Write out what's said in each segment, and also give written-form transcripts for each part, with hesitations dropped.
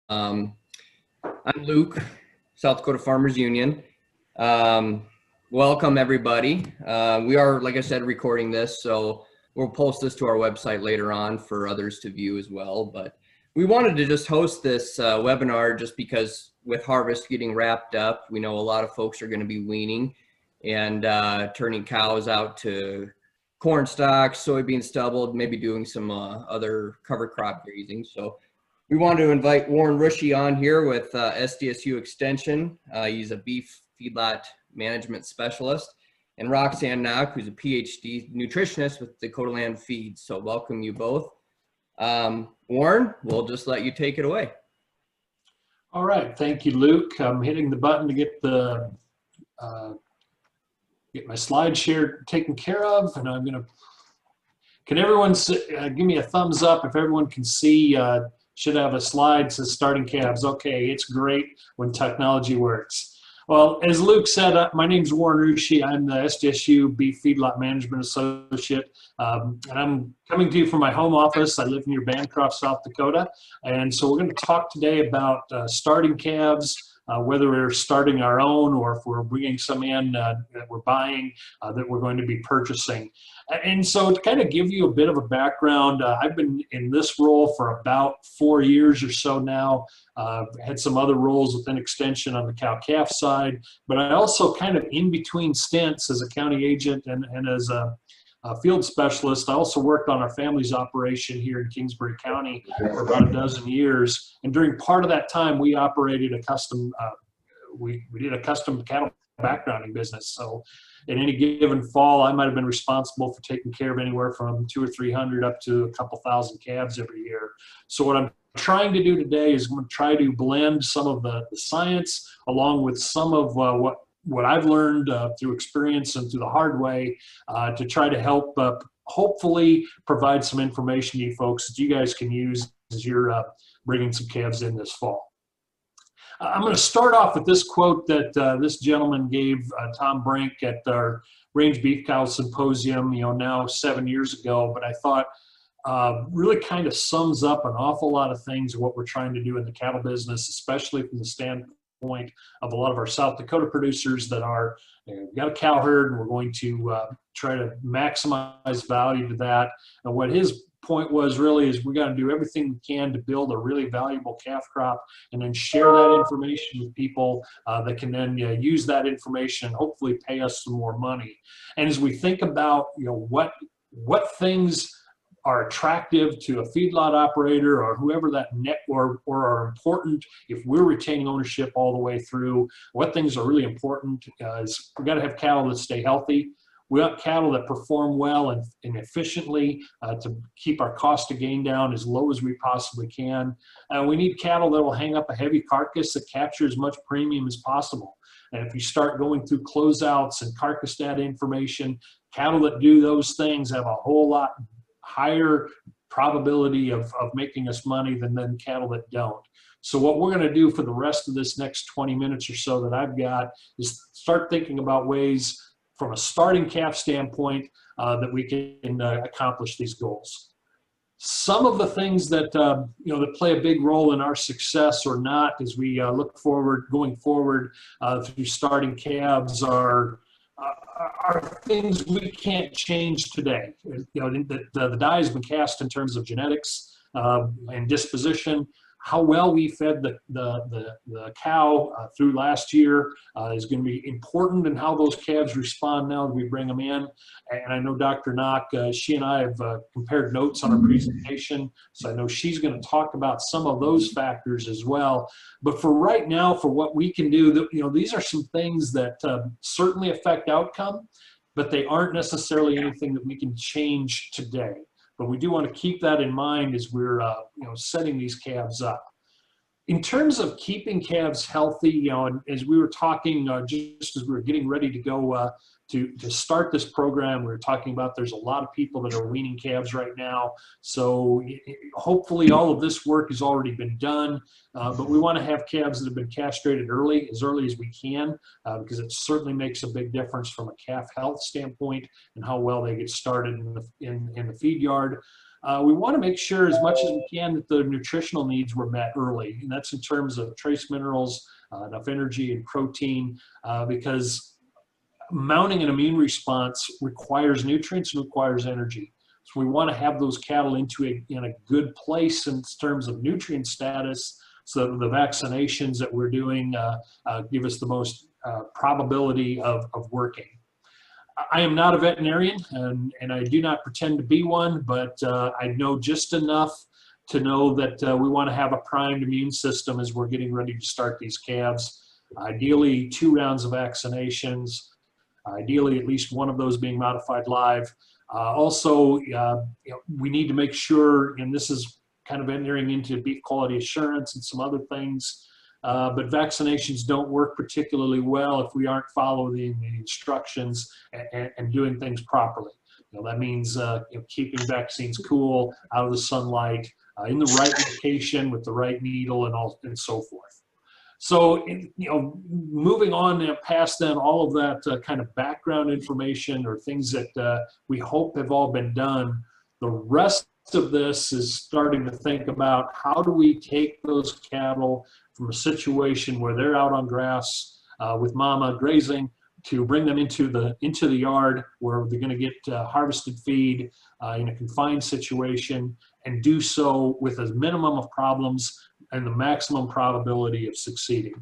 I'm Luke, South Dakota Farmers Union. Welcome everybody. We are, like I said, recording this, so we'll post this to our website later on for others to view as well. But we wanted to just host this webinar just because with harvest getting wrapped up, we know a lot of folks are going to be weaning and turning cows out to corn stalks, soybean stubble, maybe doing some other cover crop grazing. So we wanted to invite Warren Rusche on here with SDSU Extension. He's a beef feedlot management specialist, and Roxanne, who's a PhD nutritionist with Dakotaland Feeds. So welcome you both. Warren, we'll just let you take it away. All right, thank you, Luke. I'm hitting the button to get the get my slide share taken care of, and I'm gonna. Can everyone give me a thumbs up if everyone can see? Should have a slide that says starting calves. Okay, it's great when technology works. Well, as Luke said, my name's Warren Rusche. I'm the SDSU Beef Feedlot Management Associate, and I'm coming to you from my home office. I live near Bancroft, South Dakota, and so we're going to talk today about starting calves, whether we're starting our own or if we're bringing some in that we're buying, that we're going to be purchasing. And so to kind of give you a bit of a background, I've been in this role for about 4 years or so now. Had some other roles within Extension on the cow-calf side, but I also kind of in between stints as a county agent and as a field specialist. I also worked on our family's operation here in Kingsbury County for about a dozen years. And during part of that time, we operated a custom, we did a custom cattle backgrounding business. So in any given fall, I might have been responsible for taking care of anywhere from 200 or 300 up to a couple thousand calves every year. So what I'm trying to do today is I'm going to try to blend some of the science along with some of what I've learned through experience and through the hard way to try to help hopefully provide some information to you folks that you guys can use as you're bringing some calves in this fall. I'm going to start off with this quote that this gentleman gave Tom Brink at our Range Beef Cow Symposium, now 7 years ago, but I thought really kind of sums up an awful lot of things of what we're trying to do in the cattle business, especially from the standpoint of a lot of our South Dakota producers that are, we've got a cow herd and we're going to try to maximize value to that. And what his point was really is we got to do everything we can to build a really valuable calf crop and then share that information with people that can then use that information and hopefully pay us some more money. And as we think about what things are attractive to a feedlot operator or whoever that net or are important if we're retaining ownership all the way through, what things are really important is we got to have cattle that stay healthy. We want cattle that perform well and efficiently to keep our cost of gain down as low as we possibly can. We need cattle that will hang up a heavy carcass that captures as much premium as possible. And if you start going through closeouts and carcass data information, cattle that do those things have a whole lot higher probability of making us money than cattle that don't. So what we're going to do for the rest of this next 20 minutes or so that I've got is start thinking about ways from a starting calf standpoint that we can accomplish these goals. Some of the things that that play a big role in our success or not as we look forward, going forward through starting calves are things we can't change today. The die has been cast in terms of genetics and disposition. How well we fed the cow through last year is going to be important, and how those calves respond now that we bring them in. And I know Dr. Knock, she and I have compared notes on our presentation, so I know she's going to talk about some of those factors as well. But for right now, for what we can do, these are some things that certainly affect outcome, but they aren't necessarily anything that we can change today. But we do want to keep that in mind as we're setting these calves up. In terms of keeping calves healthy, and as we were talking, just as we were getting ready to go to start this program, we were talking about there's a lot of people that are weaning calves right now. So hopefully all of this work has already been done, but we want to have calves that have been castrated as early as we can, because it certainly makes a big difference from a calf health standpoint and how well they get started in the feed yard. We want to make sure as much as we can that the nutritional needs were met early, and that's in terms of trace minerals, enough energy and protein, because mounting an immune response requires nutrients and requires energy. So we want to have those cattle in a good place in terms of nutrient status, so that the vaccinations that we're doing give us the most probability of working. I am not a veterinarian, and I do not pretend to be one, but I know just enough to know that we want to have a primed immune system as we're getting ready to start these calves. Ideally, 2 rounds of vaccinations, ideally at least one of those being modified live. Also, we need to make sure, and this is kind of entering into beef quality assurance and some other things, but vaccinations don't work particularly well if we aren't following the instructions and doing things properly. That means keeping vaccines cool, out of the sunlight, in the right location with the right needle, and so forth. So, moving on past then all of that kind of background information or things that we hope have all been done, the rest of this is starting to think about how do we take those cattle from a situation where they're out on grass with mama grazing to bring them into the yard where they're going to get harvested feed in a confined situation, and do so with a minimum of problems and the maximum probability of succeeding.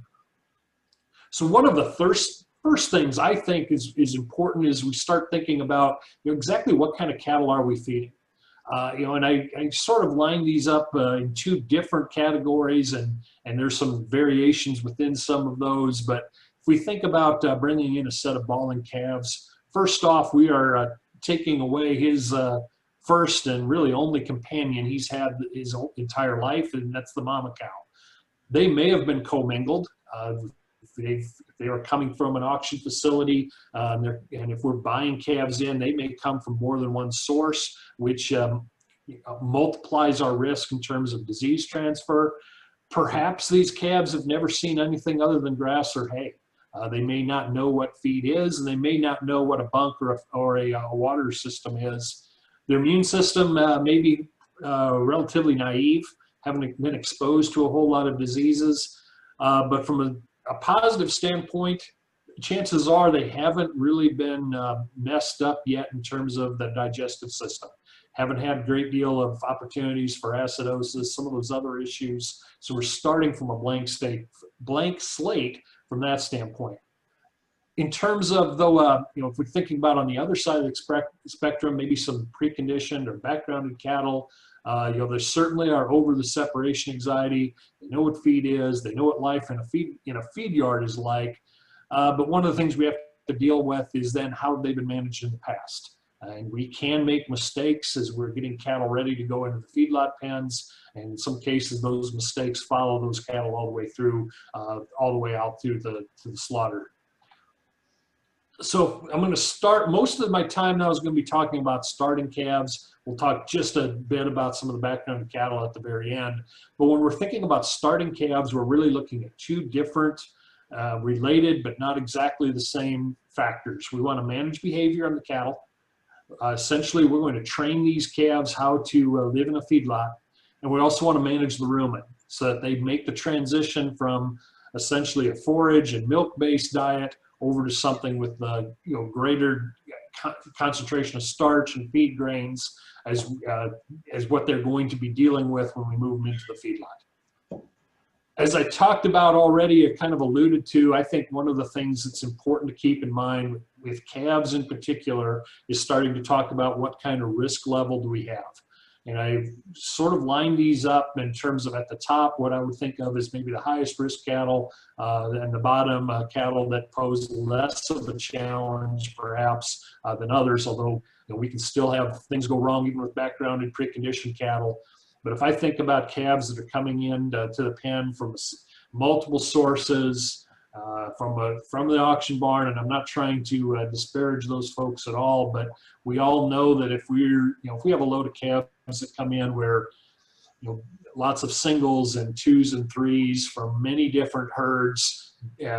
So one of the first things I think is important is we start thinking about exactly what kind of cattle are we feeding. And I sort of line these up in 2 different categories, and there's some variations within some of those. But if we think about bringing in a set of balling calves, first off, we are taking away his first and really only companion he's had his entire life, and that's the mama cow. They may have been commingled. If they are coming from an auction facility, and if we're buying calves in, they may come from more than one source, which multiplies our risk in terms of disease transfer. Perhaps these calves have never seen anything other than grass or hay. They may not know what feed is, and they may not know what a bunk or a water system is. Their immune system may be relatively naive, haven't been exposed to a whole lot of diseases, but from a positive standpoint, chances are they haven't really been messed up yet in terms of the digestive system. Haven't had a great deal of opportunities for acidosis, some of those other issues. So we're starting from a blank slate from that standpoint. In terms of, though, if we're thinking about on the other side of the spectrum, maybe some preconditioned or backgrounded cattle, they certainly are over the separation anxiety. They know what feed is. They know what life in a feed yard is like. But one of the things we have to deal with is then how they've been managed in the past. And we can make mistakes as we're getting cattle ready to go into the feedlot pens. And in some cases, those mistakes follow those cattle all the way through, all the way out through to the slaughter. So I'm going to start, most of my time now is going to be talking about starting calves. We'll talk just a bit about some of the background of cattle at the very end. But when we're thinking about starting calves, we're really looking at 2 different related but not exactly the same factors. We want to manage behavior on the cattle. Essentially, we're going to train these calves how to live in a feedlot. And we also want to manage the rumen so that they make the transition from essentially a forage and milk-based diet over to something with greater concentration of starch and feed grains as what they're going to be dealing with when we move them into the feedlot. As I talked about already, I kind of alluded to, I think one of the things that's important to keep in mind with calves in particular is starting to talk about what kind of risk level do we have. And I've sort of lined these up in terms of at the top, what I would think of as maybe the highest risk cattle, and the bottom cattle that pose less of a challenge perhaps than others, although we can still have things go wrong even with background and preconditioned cattle. But if I think about calves that are coming in to the pen from multiple sources, from the auction barn, and I'm not trying to disparage those folks at all, but we all know that if we have a load of calves that come in where lots of singles and 2s and 3s from many different herds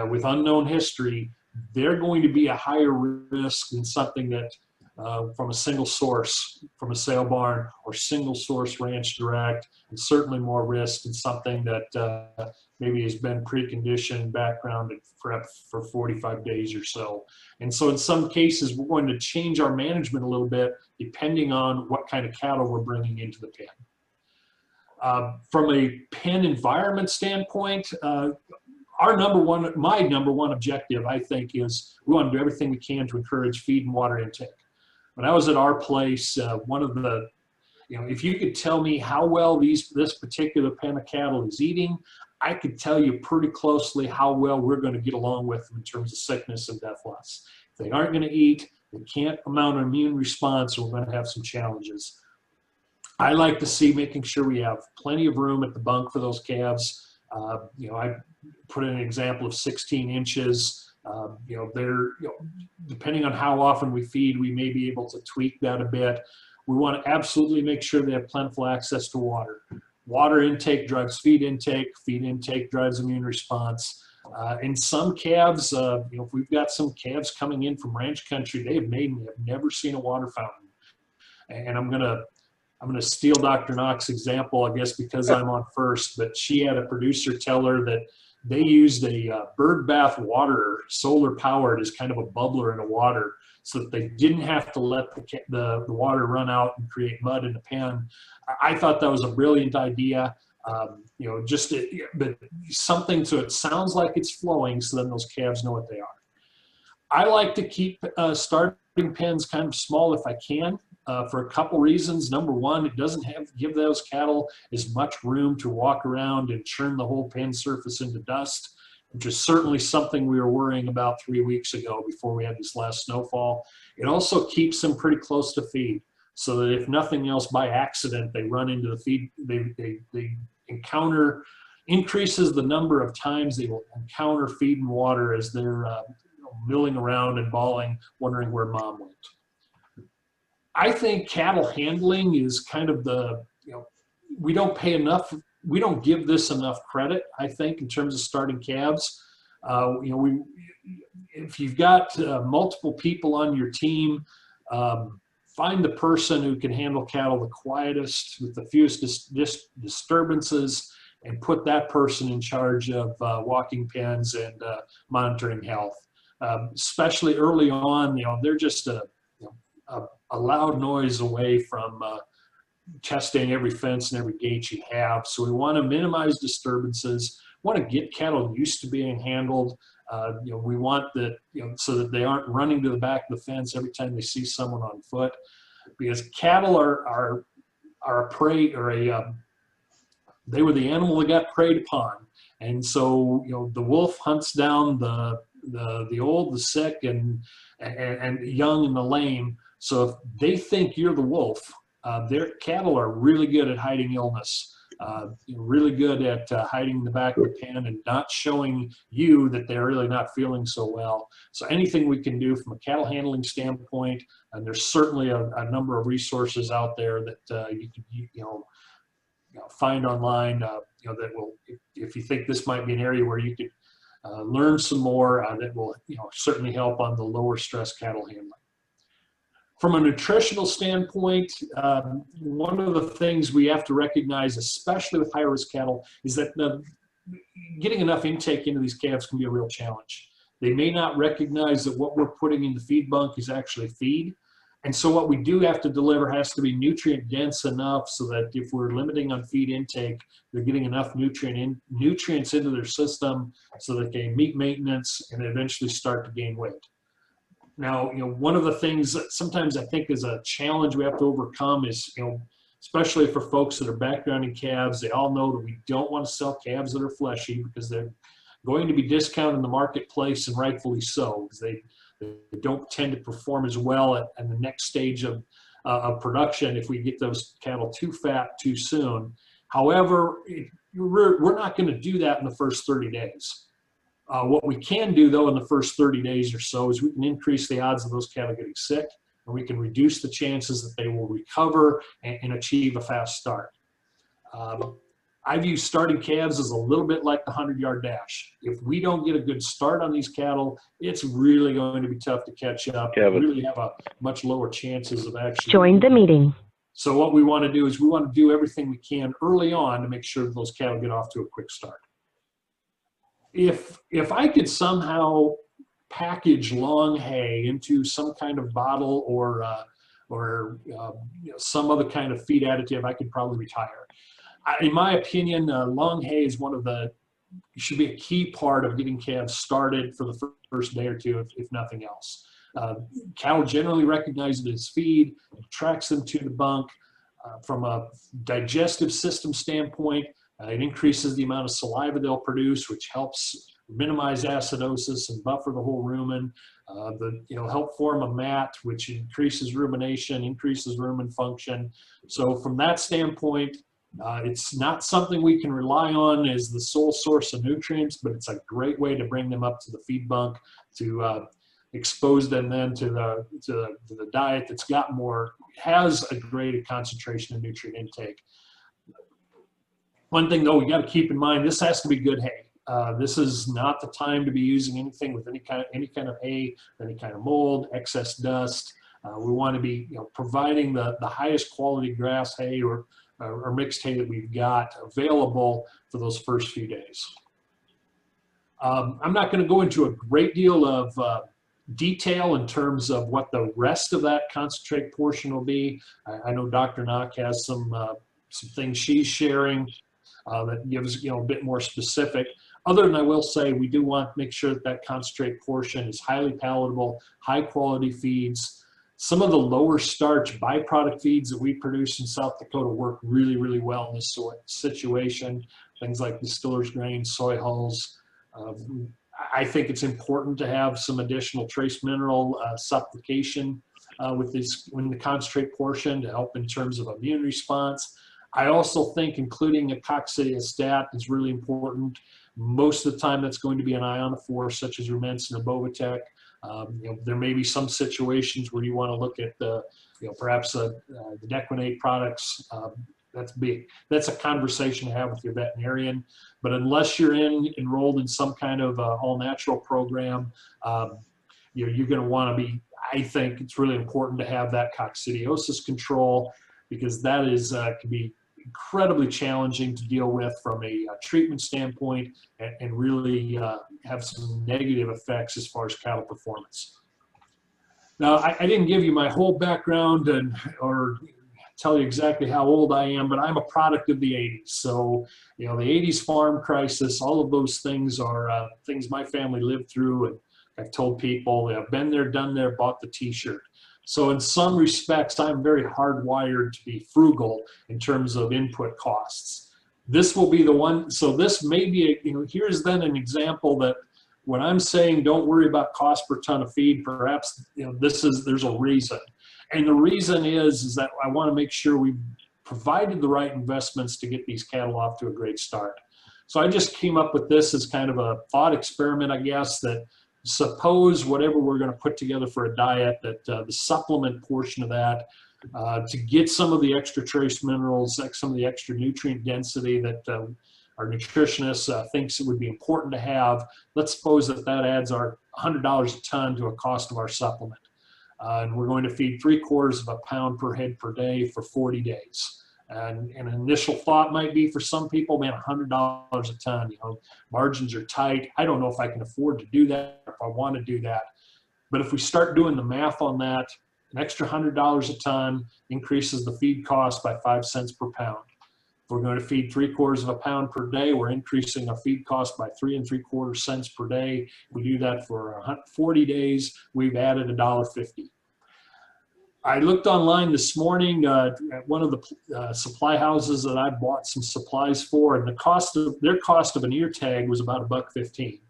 with unknown history, they're going to be a higher risk than something that from a single source, from a sale barn or single source ranch direct, and certainly more risk in something that maybe has been preconditioned background for 45 days or so. And so in some cases, we're going to change our management a little bit depending on what kind of cattle we're bringing into the pen. From a pen environment standpoint, my number one objective, I think, is we want to do everything we can to encourage feed and water intake. When I was at our place, one of the, if you could tell me how well this particular pen of cattle is eating, I could tell you pretty closely how well we're going to get along with them in terms of sickness and death loss. If they aren't going to eat, they can't mount an immune response, and we're going to have some challenges. I like to see making sure we have plenty of room at the bunk for those calves. I put in an example of 16 inches. Depending on how often we feed, we may be able to tweak that a bit. We want to absolutely make sure they have plentiful access to water. Water intake drives feed intake drives immune response. In some calves, if we've got some calves coming in from ranch country, they have never seen a water fountain. And I'm gonna steal Dr. Knox's example, I guess, because I'm on first, but she had a producer tell her that they used a bird bath water, solar powered, as kind of a bubbler in the water, so that they didn't have to let the water run out and create mud in the pen. I thought that was a brilliant idea. But something so it sounds like it's flowing, so then those calves know what they are. I like to keep starting pens kind of small if I can. For a couple reasons. Number one, it doesn't give those cattle as much room to walk around and churn the whole pen surface into dust, which is certainly something we were worrying about 3 weeks ago before we had this last snowfall. It also keeps them pretty close to feed, so that if nothing else, by accident, they run into the feed, they encounter, increases the number of times they will encounter feed and water as they're milling around and bawling, wondering where mom went. I think cattle handling is kind of we don't give this enough credit, I think, in terms of starting calves. If you've got multiple people on your team, find the person who can handle cattle the quietest with the fewest disturbances, and put that person in charge of walking pens and monitoring health. Especially early on, they're just a loud noise away from testing every fence and every gate you have. So we want to minimize disturbances, want to get cattle used to being handled. We want that, so that they aren't running to the back of the fence every time they see someone on foot, because cattle are a prey, or they were the animal that got preyed upon. And so, the wolf hunts down the old, the sick, and young and the lame. So if they think you're the wolf, their cattle are really good at hiding illness, really good at hiding in the back of the pen and not showing you that they're really not feeling so well. So anything we can do from a cattle handling standpoint, and there's certainly a number of resources out there that you can find online, that will, if you think this might be an area where you could learn some more, that will certainly help on the lower stress cattle handling. From a nutritional standpoint, one of the things we have to recognize, especially with high-risk cattle, is that getting enough intake into these calves can be a real challenge. They may not recognize that what we're putting in the feed bunk is actually feed. And so what we do have to deliver has to be nutrient dense enough so that if we're limiting on feed intake, they're getting enough nutrients into their system so that they can meet maintenance and eventually start to gain weight. Now, one of the things that sometimes I think is a challenge we have to overcome is, especially for folks that are backgrounding calves, they all know that we don't want to sell calves that are fleshy, because they're going to be discounted in the marketplace, and rightfully so, because they don't tend to perform as well at the next stage of production if we get those cattle too fat too soon. However, we're not going to do that in the first 30 days. What we can do, though, in the first 30 days or so is we can increase the odds of those cattle getting sick, and we can reduce the chances that they will recover and achieve a fast start. I view starting calves as a little bit like the 100-yard dash. If we don't get a good start on these cattle, it's really going to be tough to catch up. We really have a much lower chances of actually Join the meeting. So what we want to do is we want to do everything we can early on to make sure that those cattle get off to a quick start. If I could somehow package long hay into some kind of bottle or some other kind of feed additive, I could probably retire. In my opinion, long hay is should be a key part of getting calves started for the first day or two, if nothing else. Cattle generally recognize it as feed, it attracts them to the bunk. From a digestive system standpoint, it increases the amount of saliva they'll produce, which helps minimize acidosis and buffer the whole rumen. Help form a mat, which increases rumination, increases rumen function. So from that standpoint, it's not something we can rely on as the sole source of nutrients, but it's a great way to bring them up to the feed bunk, to expose them then to the diet that's has a greater concentration of nutrient intake. One thing though, we got to keep in mind, this has to be good hay. This is not the time to be using anything with any kind of hay, any kind of mold, excess dust. We want to be providing the highest quality grass hay or mixed hay that we've got available for those first few days. I'm not going to go into a great deal of detail in terms of what the rest of that concentrate portion will be. I know Dr. Knock has some things she's sharing that gives a bit more specific. Other than I will say, we do want to make sure that concentrate portion is highly palatable, high quality feeds. Some of the lower starch byproduct feeds that we produce in South Dakota work really, really well in this situation. Things like distiller's grain, soy hulls. I think it's important to have some additional trace mineral supplication with the concentrate portion to help in terms of immune response. I also think including a coccidiostat is really important. Most of the time that's going to be an ionophore such as Rumensin or Bovatec. There may be some situations where you want to look at perhaps the Dequinate products. That's a conversation to have with your veterinarian. But unless you're enrolled in some kind of all-natural program, you're going to want to be. I think it's really important to have that coccidiosis control, because that can be incredibly challenging to deal with from a treatment standpoint, and really have some negative effects as far as cattle performance. Now, I didn't give you my whole background or tell you exactly how old I am, but I'm a product of the 80s. So, the 80s farm crisis, all of those things are things my family lived through, and I've told people, I've been there, done there, bought the t-shirt. So in some respects, I'm very hardwired to be frugal in terms of input costs. This will be the one, so this may be, here's then an example that when I'm saying don't worry about cost per ton of feed, perhaps, there's a reason. And the reason is that I want to make sure we've provided the right investments to get these cattle off to a great start. So I just came up with this as kind of a thought experiment, I guess, that suppose whatever we're going to put together for a diet, that the supplement portion of that, to get some of the extra trace minerals, some of the extra nutrient density that our nutritionist thinks it would be important to have, let's suppose that adds our $100 a ton to a cost of our supplement. And we're going to feed 3/4 pound per head per day for 40 days. And an initial thought might be for some people, man, $100 a ton, margins are tight. I don't know if I can afford to do that, or if I want to do that. But if we start doing the math on that, an extra $100 a ton increases the feed cost by 5 cents per pound. If we're going to feed 3/4 pound per day, we're increasing our feed cost by 3 3/4 cents per day. If we do that for 40 days, we've added $1.50. I looked online this morning at one of the supply houses that I bought some supplies for, and their cost of an ear tag was about $1.15.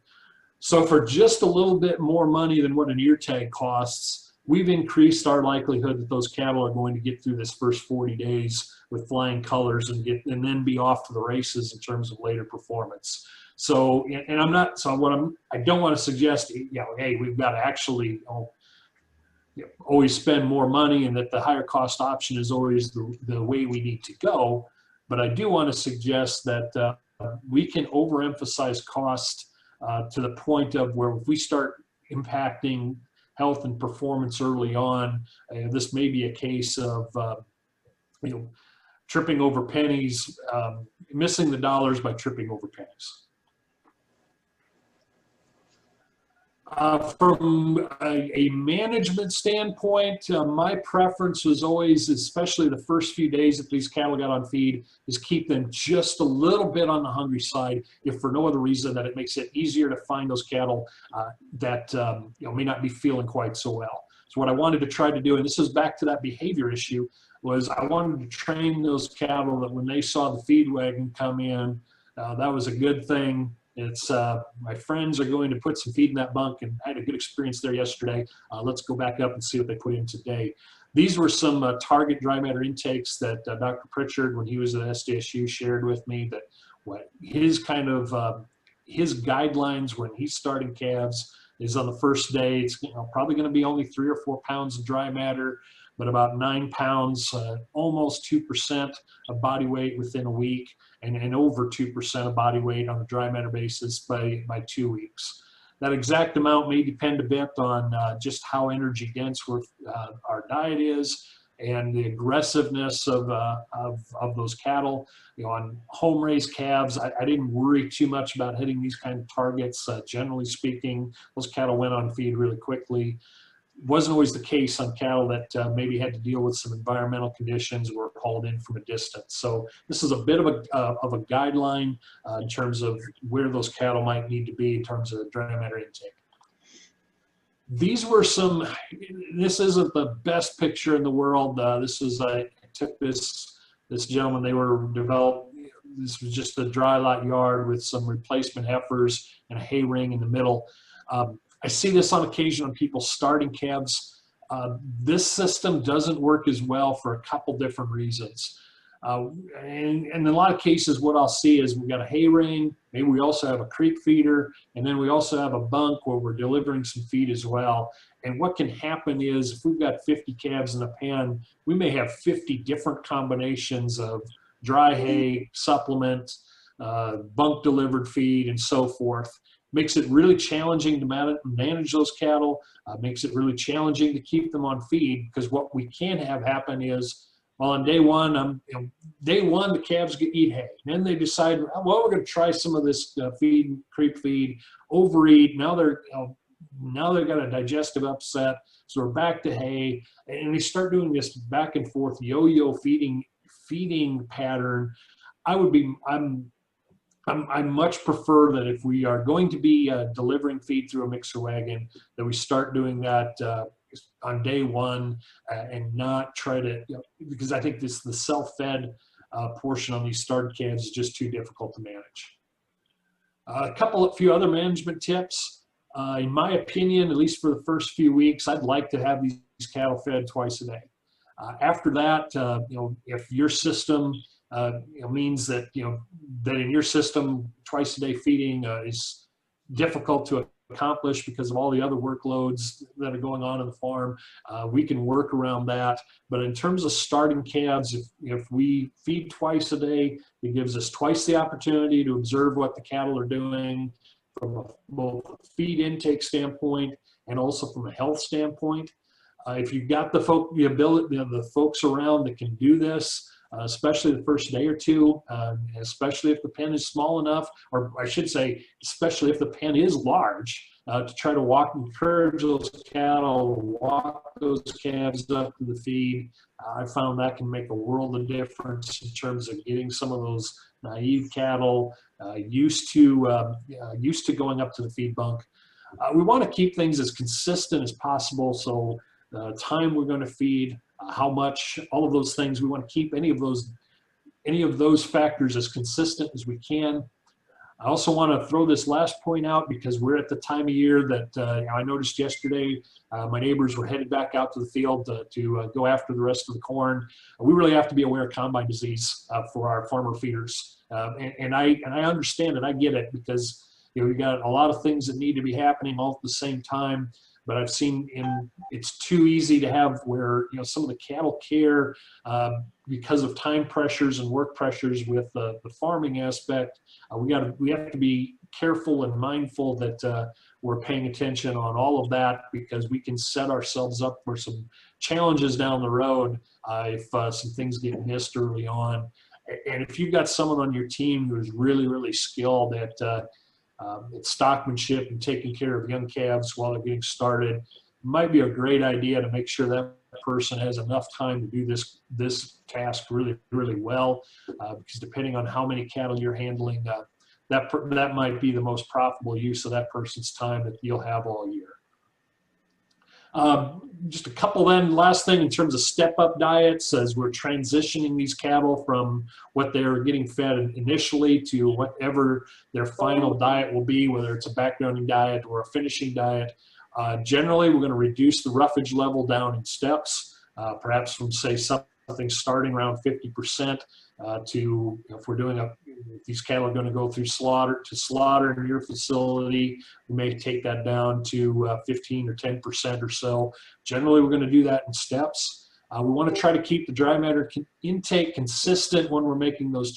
So for just a little bit more money than what an ear tag costs, we've increased our likelihood that those cattle are going to get through this first 40 days with flying colors and then be off to the races in terms of later performance. So, and I don't want to suggest, hey, we've got to actually always spend more money, and that the higher cost option is always the way we need to go. But I do want to suggest that we can overemphasize cost to the point of where if we start impacting health and performance early on, this may be a case of tripping over pennies, missing the dollars by tripping over pennies. From a management standpoint, my preference was always, especially the first few days that these cattle got on feed, is keep them just a little bit on the hungry side, if for no other reason that it makes it easier to find those cattle that may not be feeling quite so well. So what I wanted to try to do, and this is back to that behavior issue, was I wanted to train those cattle that when they saw the feed wagon come in, that was a good thing. It's my friends are going to put some feed in that bunk, and I had a good experience there yesterday. Let's go back up and see what they put in today. These were some target dry matter intakes that Dr. Pritchard, when he was at SDSU, shared with me, that what his kind of his guidelines when he's starting calves is on the first day, it's probably going to be only 3 or 4 pounds of dry matter, but about 9 pounds, almost 2% of body weight within a week, and over 2% of body weight on a dry matter basis by 2 weeks. That exact amount may depend a bit on just how energy dense our diet is and the aggressiveness of those cattle. On home raised calves, I didn't worry too much about hitting these kind of targets. Generally speaking, those cattle went on feed really quickly. Wasn't always the case on cattle that maybe had to deal with some environmental conditions or were hauled in from a distance. So this is a bit of a guideline in terms of where those cattle might need to be in terms of dry matter intake. These were some, this isn't the best picture in the world. This is, I took this gentleman, they were developed, this was just a dry lot yard with some replacement heifers and a hay ring in the middle. I see this on occasion on people starting calves. This system doesn't work as well for a couple different reasons. And in a lot of cases, what I'll see is we've got a hay ring, maybe we also have a creep feeder, and then we also have a bunk where we're delivering some feed as well. And what can happen is if we've got 50 calves in a pen, we may have 50 different combinations of dry hay, supplement, bunk delivered feed, and so forth. Makes it really challenging to manage those cattle, makes it really challenging to keep them on feed, because what we can have happen is, well, on day one, the calves eat hay. And then they decide, well, we're going to try some of this feed, creep feed, overeat. Now they've got a digestive upset, so we're back to hay, and they start doing this back and forth yo-yo feeding pattern. I much prefer that if we are going to be delivering feed through a mixer wagon, that we start doing that on day one and not try to, because I think the self-fed portion on these started calves is just too difficult to manage. A few other management tips. In my opinion, at least for the first few weeks, I'd like to have these cattle fed twice a day. After that, if your system means that that in your system twice a day feeding is difficult to accomplish because of all the other workloads that are going on in the farm, we can work around that. But in terms of starting calves, if we feed twice a day, it gives us twice the opportunity to observe what the cattle are doing from both a feed intake standpoint and also from a health standpoint. If you've got the folks around that can do this, especially the first day or two, especially if the pen is small enough, or I should say, especially if the pen is large, to try to encourage those cattle, walk those calves up to the feed. I found that can make a world of difference in terms of getting some of those naive cattle used to going up to the feed bunk. We want to keep things as consistent as possible, so the time we're going to feed, how much, all of those things, we want to keep any of those factors as consistent as we can. I also want to throw this last point out because we're at the time of year that I noticed yesterday my neighbors were headed back out to the field to go after the rest of the corn. We really have to be aware of combine disease for our farmer feeders, and I understand it. I get it, because we got a lot of things that need to be happening all at the same time. But I've seen it's too easy to have where some of the cattle care because of time pressures and work pressures with the farming aspect, we have to be careful and mindful that we're paying attention on all of that, because we can set ourselves up for some challenges down the road if some things get missed early on. And if you've got someone on your team who is really, really skilled at stockmanship and taking care of young calves while they're getting started, it might be a great idea to make sure that person has enough time to do this task really, really well, because depending on how many cattle you're handling, that might be the most profitable use of that person's time that you'll have all year. Just a couple then, last thing in terms of step-up diets, as we're transitioning these cattle from what they're getting fed initially to whatever their final diet will be, whether it's a backgrounding diet or a finishing diet. Generally, we're going to reduce the roughage level down in steps, perhaps from, say, something starting around 50% to, if we're doing if these cattle are going to go through slaughter in your facility, we may take that down to 15 or 10% or so. Generally, we're going to do that in steps. We want to try to keep the dry matter intake consistent when we're making those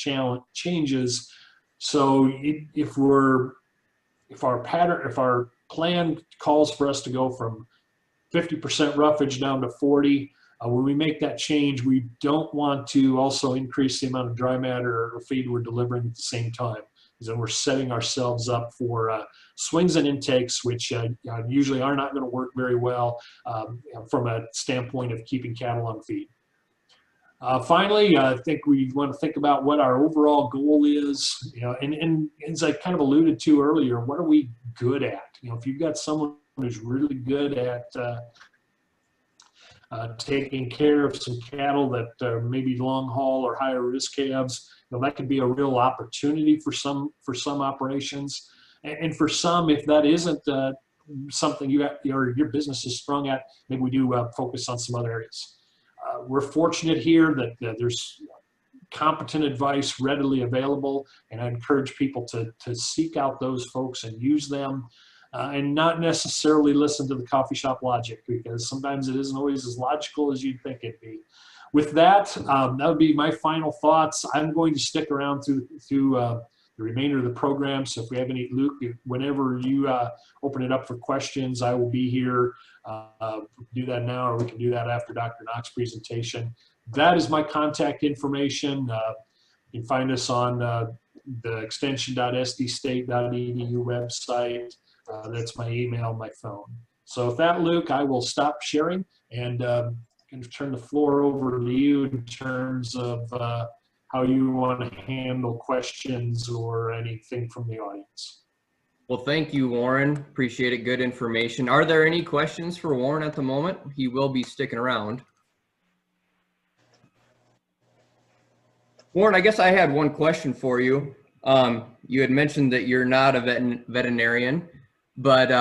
changes. So if our plan calls for us to go from 50% roughage down to 40, when we make that change, we don't want to also increase the amount of dry matter or feed we're delivering at the same time, because then we're setting ourselves up for swings and intakes, which usually are not going to work very well from a standpoint of keeping cattle on feed. Finally, I think we want to think about what our overall goal is, and as I kind of alluded to earlier, what are we good at? If you've got someone who's really good at taking care of some cattle that are maybe long haul or higher risk calves, that could be a real opportunity for some operations, and for some, if that isn't something your business is strong at, maybe we do focus on some other areas. We're fortunate here that there's competent advice readily available, and I encourage people to seek out those folks and use them, and not necessarily listen to the coffee shop logic, because sometimes it isn't always as logical as you'd think it'd be. With that, that would be my final thoughts. I'm going to stick around through the remainder of the program, so if we have any, Luke, whenever you open it up for questions, I will be here. Do that now, or we can do that after Dr. Knox's presentation. That is my contact information. You can find us on the extension.sdstate.edu website. That's my email, my phone. So with that, Luke, I will stop sharing and kind of turn the floor over to you in terms of how you want to handle questions or anything from the audience. Well, thank you, Warren. Appreciate it. Good information. Are there any questions for Warren at the moment? He will be sticking around. Warren, I guess I had one question for you. You had mentioned that you're not a veterinarian, but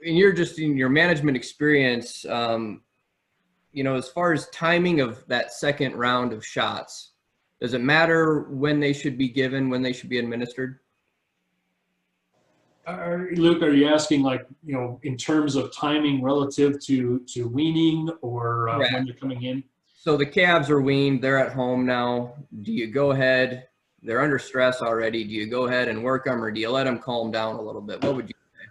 in your management experience, as far as timing of that second round of shots, does it matter when they should be given, when they should be administered? Luke, are you asking in terms of timing relative to weaning or when they're coming in? So the calves are weaned, they're at home now. Do you go ahead, they're under stress already, do you go ahead and work them, or do you let them calm down a little bit? What would you say?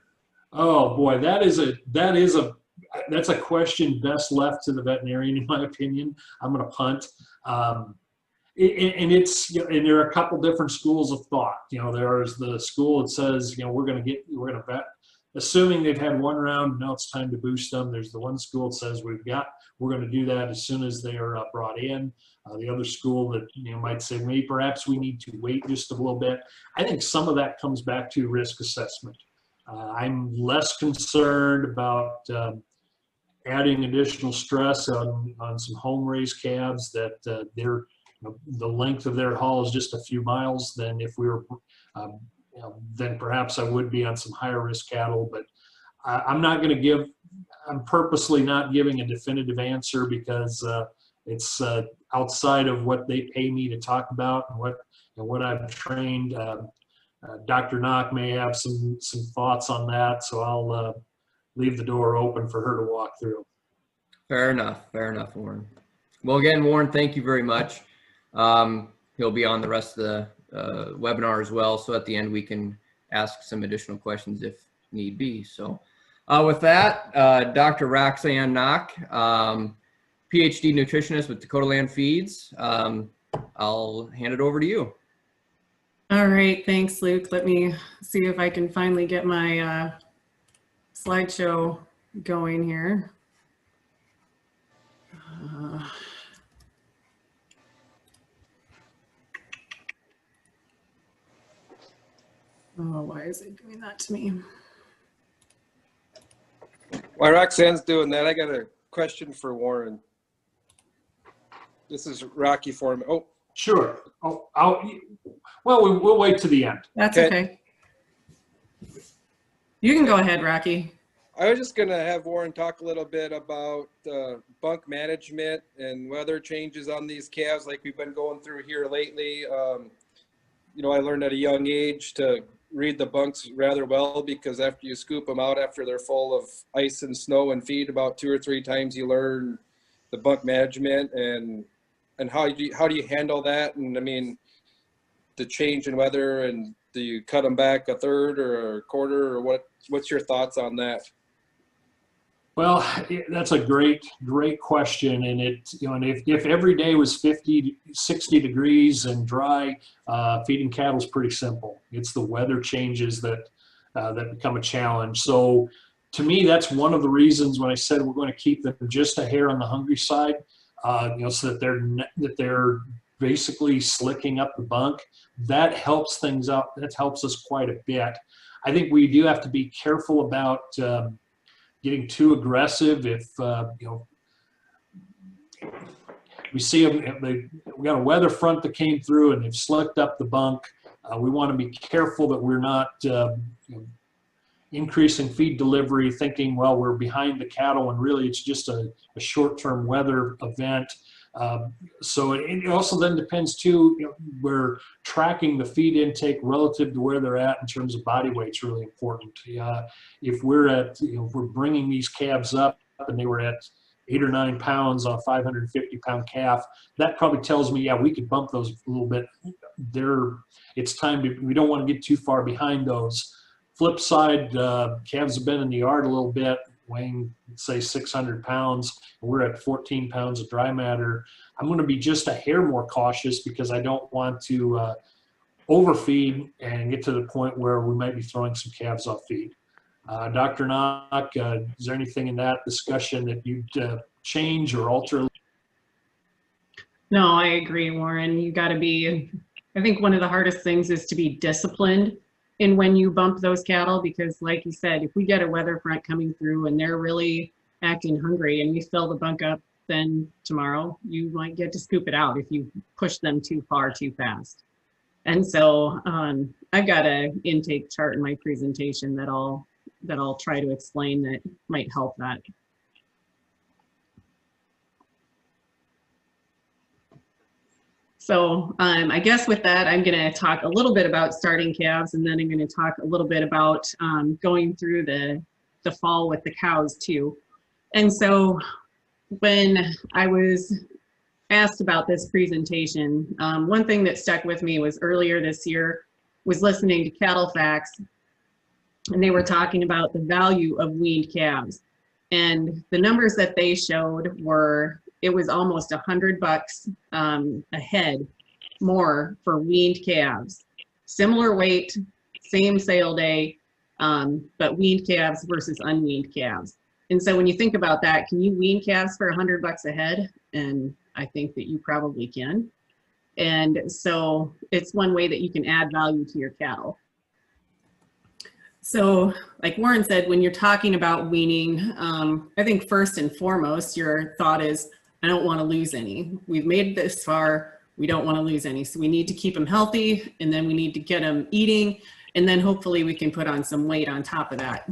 Oh boy, that's a question best left to the veterinarian, in my opinion. I'm going to punt. And there are a couple different schools of thought. There's the school that says, we're going to vet, assuming they've had one round, now it's time to boost them. There's the one school that says we're going to do that as soon as they are brought in. The other school that might say, maybe perhaps we need to wait just a little bit. I think some of that comes back to risk assessment. I'm less concerned about adding additional stress on some home-raised calves that the length of their haul is just a few miles than if we were, then perhaps I would be on some higher risk cattle. But I'm purposely not giving a definitive answer, because it's outside of what they pay me to talk about and what I've trained. Dr. Knox may have some thoughts on that, so I'll leave the door open for her to walk through. Fair enough, Warren. Well, again, Warren, thank you very much. He'll be on the rest of the webinar as well. So at the end, we can ask some additional questions if need be. So with that, Dr. Roxanne Knock, PhD nutritionist with Dakotaland Feeds. I'll hand it over to you. All right, thanks, Luke. Let me see if I can finally get my slideshow going here. Oh, why is it doing that to me? While Roxanne's doing that, I got a question for Warren. This is Rocky Foreman. Oh, Sure. Oh, well, we'll wait to the end. That's Okay. okay. You can go ahead, Rocky. I was just going to have Warren talk a little bit about bunk management and weather changes on these calves like we've been going through here lately. You know, I learned at a young age to read the bunks rather well, because after you scoop them out after they're full of ice and snow and feed about 2 or 3 times, you learn the bunk management and how do you handle that? And I mean, the change in weather, and do you cut them back a third or a quarter, or what's your thoughts on that? Well, that's a great question. And and if every day was 50, 60 degrees and dry, feeding cattle is pretty simple. It's the weather changes that become a challenge. So to me, that's one of the reasons when I said we're going to keep them just a hair on the hungry side, so that they're basically slicking up the bunk. That helps things out. That helps us quite a bit. I think we do have to be careful about getting too aggressive. If we see them, we got a weather front that came through and they've slicked up the bunk, we want to be careful that we're not increasing feed delivery, thinking, well, we're behind the cattle, and really it's just a short-term weather event. So it also then depends too, we're tracking the feed intake relative to where they're at in terms of body weight's really important. If we're at, if we're bringing these calves up and they were at 8 or 9 pounds on a 550-pound calf, that probably tells me, yeah, we could bump those a little bit. It's time to, we don't want to get too far behind those. Flip side, calves have been in the yard a little bit, weighing, say, 600 pounds. We're at 14 pounds of dry matter. I'm going to be just a hair more cautious because I don't want to overfeed and get to the point where we might be throwing some calves off feed. Dr. Knock, is there anything in that discussion that you'd change or alter? No, I agree, Warren. You got to be, I think one of the hardest things is to be disciplined in when you bump those cattle, because like you said, if we get a weather front coming through and they're really acting hungry and we fill the bunk up, then tomorrow you might get to scoop it out if you push them too far too fast. And so I've got an intake chart in my presentation that I'll try to explain that might help that. So I guess with that, I'm going to talk a little bit about starting calves, and then I'm going to talk a little bit about going through the fall with the cows too. And so when I was asked about this presentation, one thing that stuck with me was earlier this year was listening to Cattle Facts, and they were talking about the value of weaned calves. And the numbers that they showed were, it was almost $100 a head more for weaned calves. Similar weight, same sale day, but weaned calves versus unweaned calves. And so when you think about that, can you wean calves for $100 a head? And I think that you probably can. And so it's one way that you can add value to your cattle. So like Warren said, when you're talking about weaning, I think first and foremost, your thought is, I don't want to lose any. We've made this far, we don't want to lose any. So we need to keep them healthy, and then we need to get them eating, and then hopefully we can put on some weight on top of that.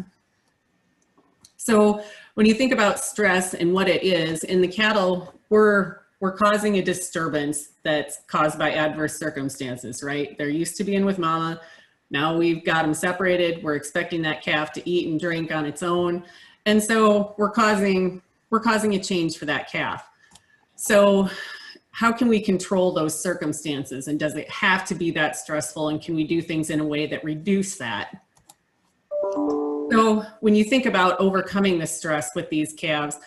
So when you think about stress and what it is, in the cattle, we're causing a disturbance that's caused by adverse circumstances, right? They're used to being with mama. Now we've got them separated. We're expecting that calf to eat and drink on its own. And so we're causing a change for that calf. So how can we control those circumstances? And does it have to be that stressful? And can we do things in a way that reduce that? So when you think about overcoming the stress with these calves,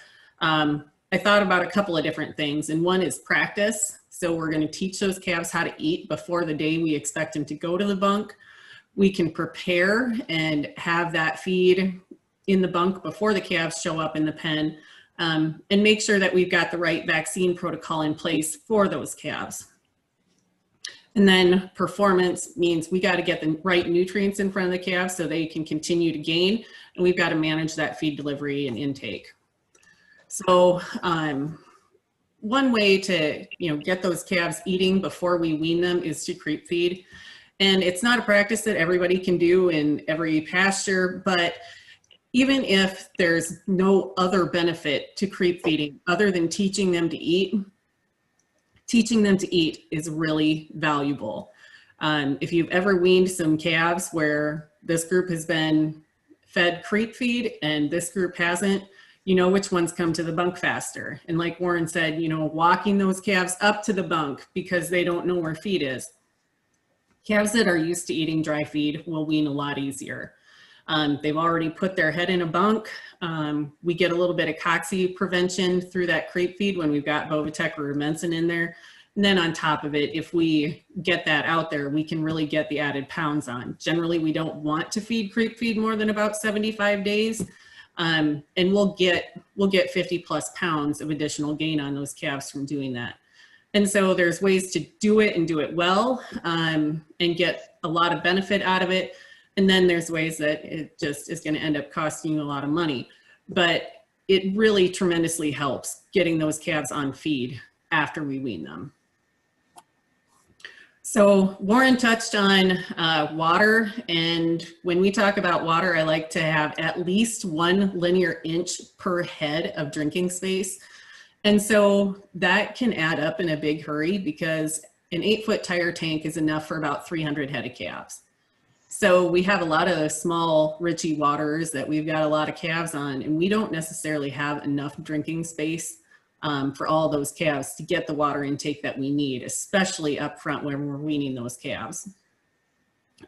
I thought about a couple of different things. And one is practice. So we're going to teach those calves how to eat before the day we expect them to go to the bunk. We can prepare and have that feed in the bunk before the calves show up in the pen, and make sure that we've got the right vaccine protocol in place for those calves. And then performance means we got to get the right nutrients in front of the calves so they can continue to gain, and we've got to manage that feed delivery and intake. So one way to get those calves eating before we wean them is to creep feed. And it's not a practice that everybody can do in every pasture, but even if there's no other benefit to creep feeding other than teaching them to eat is really valuable. If you've ever weaned some calves where this group has been fed creep feed and this group hasn't, you know which ones come to the bunk faster. And like Warren said, walking those calves up to the bunk because they don't know where feed is. Calves that are used to eating dry feed will wean a lot easier. They've already put their head in a bunk. We get a little bit of cocci prevention through that creep feed when we've got Bovitec or Rumensin in there. And then on top of it, if we get that out there, we can really get the added pounds on. Generally, we don't want to feed creep feed more than about 75 days. And we'll get 50 plus pounds of additional gain on those calves from doing that. And so there's ways to do it and do it well, and get a lot of benefit out of it. And then there's ways that it just is going to end up costing you a lot of money. But it really tremendously helps getting those calves on feed after we wean them. So Warren touched on water, and when we talk about water, I like to have at least 1 linear inch per head of drinking space. And so that can add up in a big hurry because an 8-foot tire tank is enough for about 300 head of calves. So we have a lot of small richy waters that we've got a lot of calves on, and we don't necessarily have enough drinking space for all those calves to get the water intake that we need, especially up front when we're weaning those calves.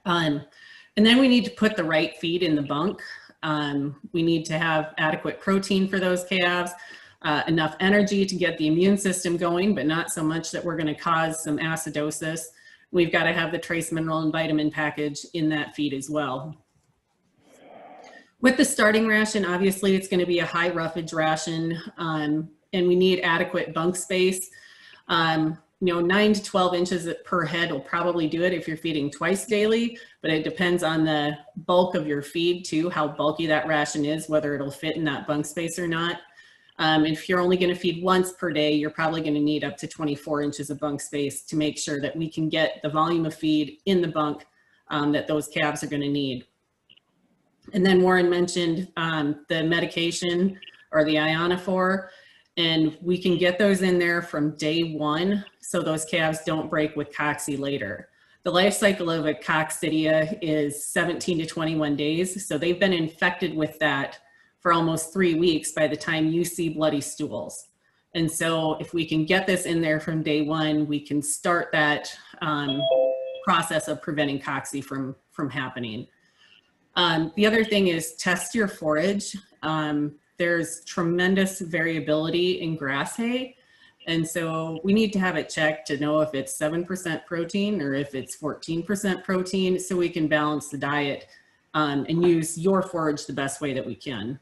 And then we need to put the right feed in the bunk. We need to have adequate protein for those calves, enough energy to get the immune system going, but not so much that we're going to cause some acidosis. We've got to have the trace mineral and vitamin package in that feed as well. With the starting ration, obviously it's going to be a high roughage ration, and we need adequate bunk space. 9 to 12 inches per head will probably do it if you're feeding twice daily, but it depends on the bulk of your feed too, how bulky that ration is, whether it'll fit in that bunk space or not. If you're only going to feed once per day, you're probably going to need up to 24 inches of bunk space to make sure that we can get the volume of feed in the bunk that those calves are going to need. And then Warren mentioned the medication or the ionophore, and we can get those in there from day 1 so those calves don't break with cocci later. The life cycle of a coccidia is 17 to 21 days, so they've been infected with that for almost 3 weeks by the time you see bloody stools. And so if we can get this in there from day 1, we can start that process of preventing cocci from happening. The other thing is test your forage. There's tremendous variability in grass hay. And so we need to have it checked to know if it's 7% protein or if it's 14% protein, so we can balance the diet and use your forage the best way that we can.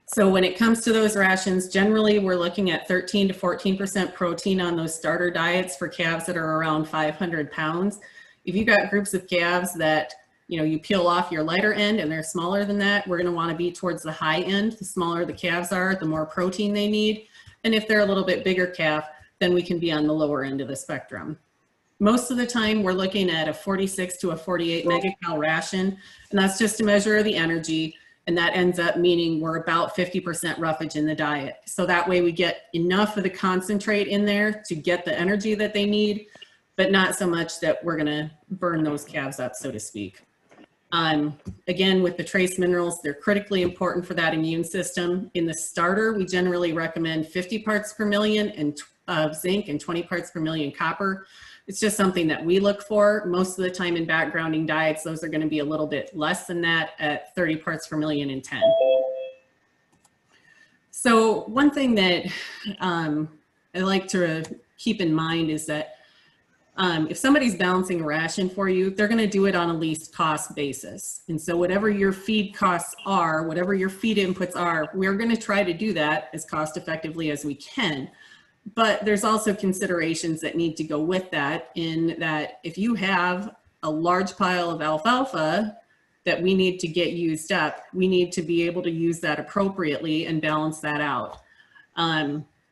So when it comes to those rations, generally we're looking at 13 to 14% protein on those starter diets for calves that are around 500 pounds. If you've got groups of calves that you peel off your lighter end and they're smaller than that, we're going to want to be towards the high end. The smaller the calves are, the more protein they need. And if they're a little bit bigger calf, then we can be on the lower end of the spectrum. Most of the time we're looking at a 46 to a 48 megacal ration, and that's just a measure of the energy. And that ends up meaning we're about 50% roughage in the diet. So that way we get enough of the concentrate in there to get the energy that they need, but not so much that we're going to burn those calves up, so to speak. Again, with the trace minerals, they're critically important for that immune system. In the starter, we generally recommend 50 parts per million and of zinc and 20 parts per million copper. It's just something that we look for. Most of the time in backgrounding diets, those are going to be a little bit less than that at 30 parts per million and 10. So one thing that I like to keep in mind is that if somebody's balancing a ration for you, they're going to do it on a least cost basis. And so whatever your feed costs are, whatever your feed inputs are, we're going to try to do that as cost effectively as we can. But there's also considerations that need to go with that, in that if you have a large pile of alfalfa that we need to get used up, we need to be able to use that appropriately and balance that out.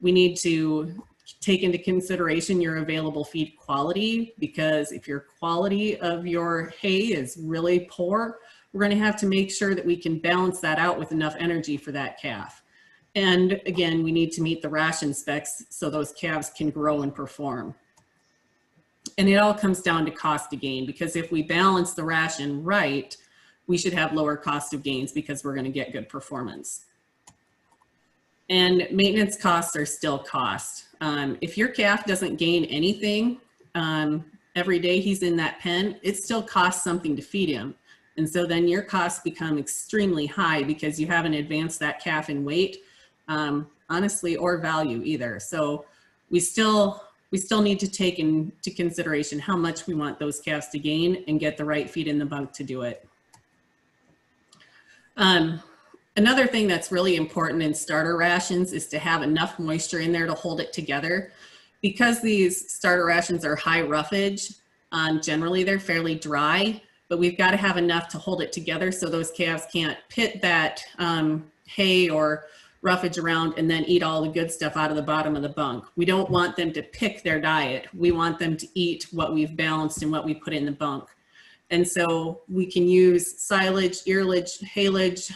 We need to take into consideration your available feed quality, because if your quality of your hay is really poor, we're going to have to make sure that we can balance that out with enough energy for that calf. And again, we need to meet the ration specs so those calves can grow and perform. And it all comes down to cost of gain, because if we balance the ration right, we should have lower cost of gains because we're going to get good performance. And maintenance costs are still cost. If your calf doesn't gain anything every day he's in that pen, it still costs something to feed him. And so then your costs become extremely high because you haven't advanced that calf in weight, honestly, or value either. So we still need to take into consideration how much we want those calves to gain and get the right feed in the bunk to do it. Another thing that's really important in starter rations is to have enough moisture in there to hold it together. Because these starter rations are high roughage, generally they're fairly dry, but we've got to have enough to hold it together so those calves can't pit that hay or roughage around and then eat all the good stuff out of the bottom of the bunk. We don't want them to pick their diet. We want them to eat what we've balanced and what we put in the bunk. And so we can use silage, earlage, haylage,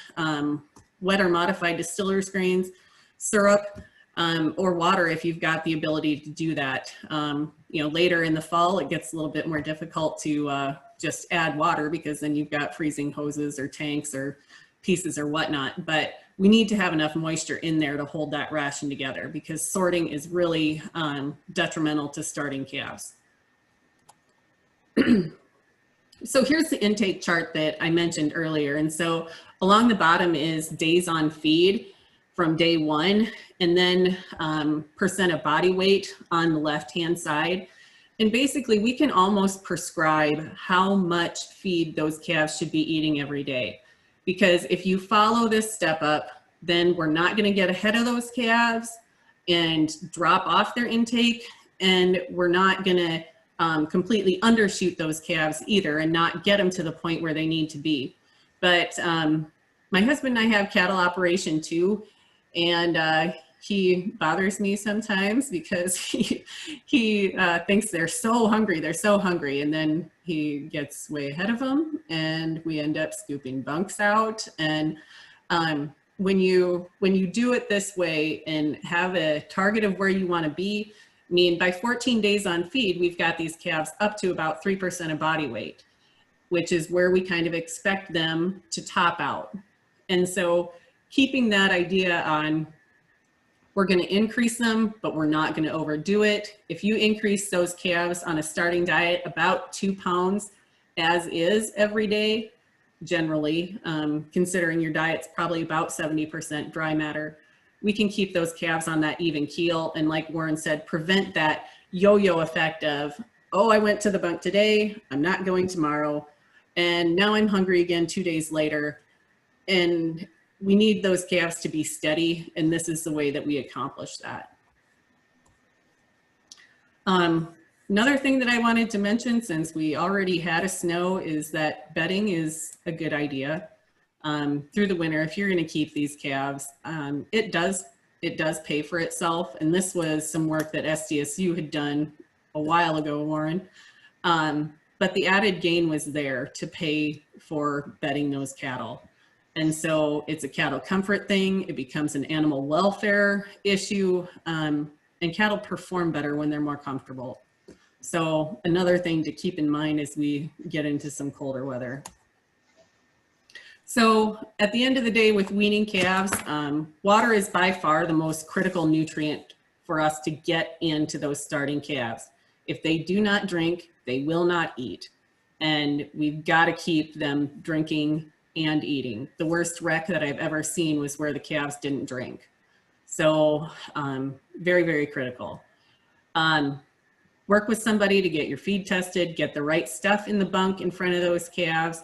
wet or modified distiller's grains, syrup, or water if you've got the ability to do that. You know, later in the fall, it gets a little bit more difficult to just add water because then you've got freezing hoses or tanks or pieces or whatnot. But we need to have enough moisture in there to hold that ration together, because sorting is really detrimental to starting calves. So here's the intake chart that I mentioned earlier. And so along the bottom is days on feed from day one, and then percent of body weight on the left-hand side. And basically we can almost prescribe how much feed those calves should be eating every day. Because if you follow this step up, then we're not gonna get ahead of those calves and drop off their intake, and we're not gonna completely undershoot those calves either and not get them to the point where they need to be. But my husband and I have cattle operation too, and he bothers me sometimes because he thinks they're so hungry, and then he gets way ahead of them and we end up scooping bunks out. And when you do it this way and have a target of where you want to be, I mean, by 14 days on feed, we've got these calves up to about 3% of body weight, which is where we kind of expect them to top out. And so keeping that idea on, we're going to increase them, but we're not going to overdo it. If you increase those calves on a starting diet about 2 pounds as is every day, generally, considering your diet's probably about 70% dry matter, we can keep those calves on that even keel. And like Warren said, prevent that yo-yo effect of, oh, I went to the bunk today, I'm not going tomorrow, and now I'm hungry again 2 days later. And we need those calves to be steady, and this is the way that we accomplish that. Another thing that I wanted to mention, since we already had a snow, is that bedding is a good idea. Through the winter, if you're going to keep these calves, it does pay for itself. And this was some work that SDSU had done a while ago, Warren. But the added gain was there to pay for bedding those cattle. And so it's a cattle comfort thing. It becomes an animal welfare issue, and cattle perform better when they're more comfortable. So another thing to keep in mind as we get into some colder weather. So at the end of the day with weaning calves, water is by far the most critical nutrient for us to get into those starting calves. If they do not drink, they will not eat. And we've got to keep them drinking and eating. The worst wreck that I've ever seen was where the calves didn't drink. So very, very critical. Work with somebody to get your feed tested, get the right stuff in the bunk in front of those calves.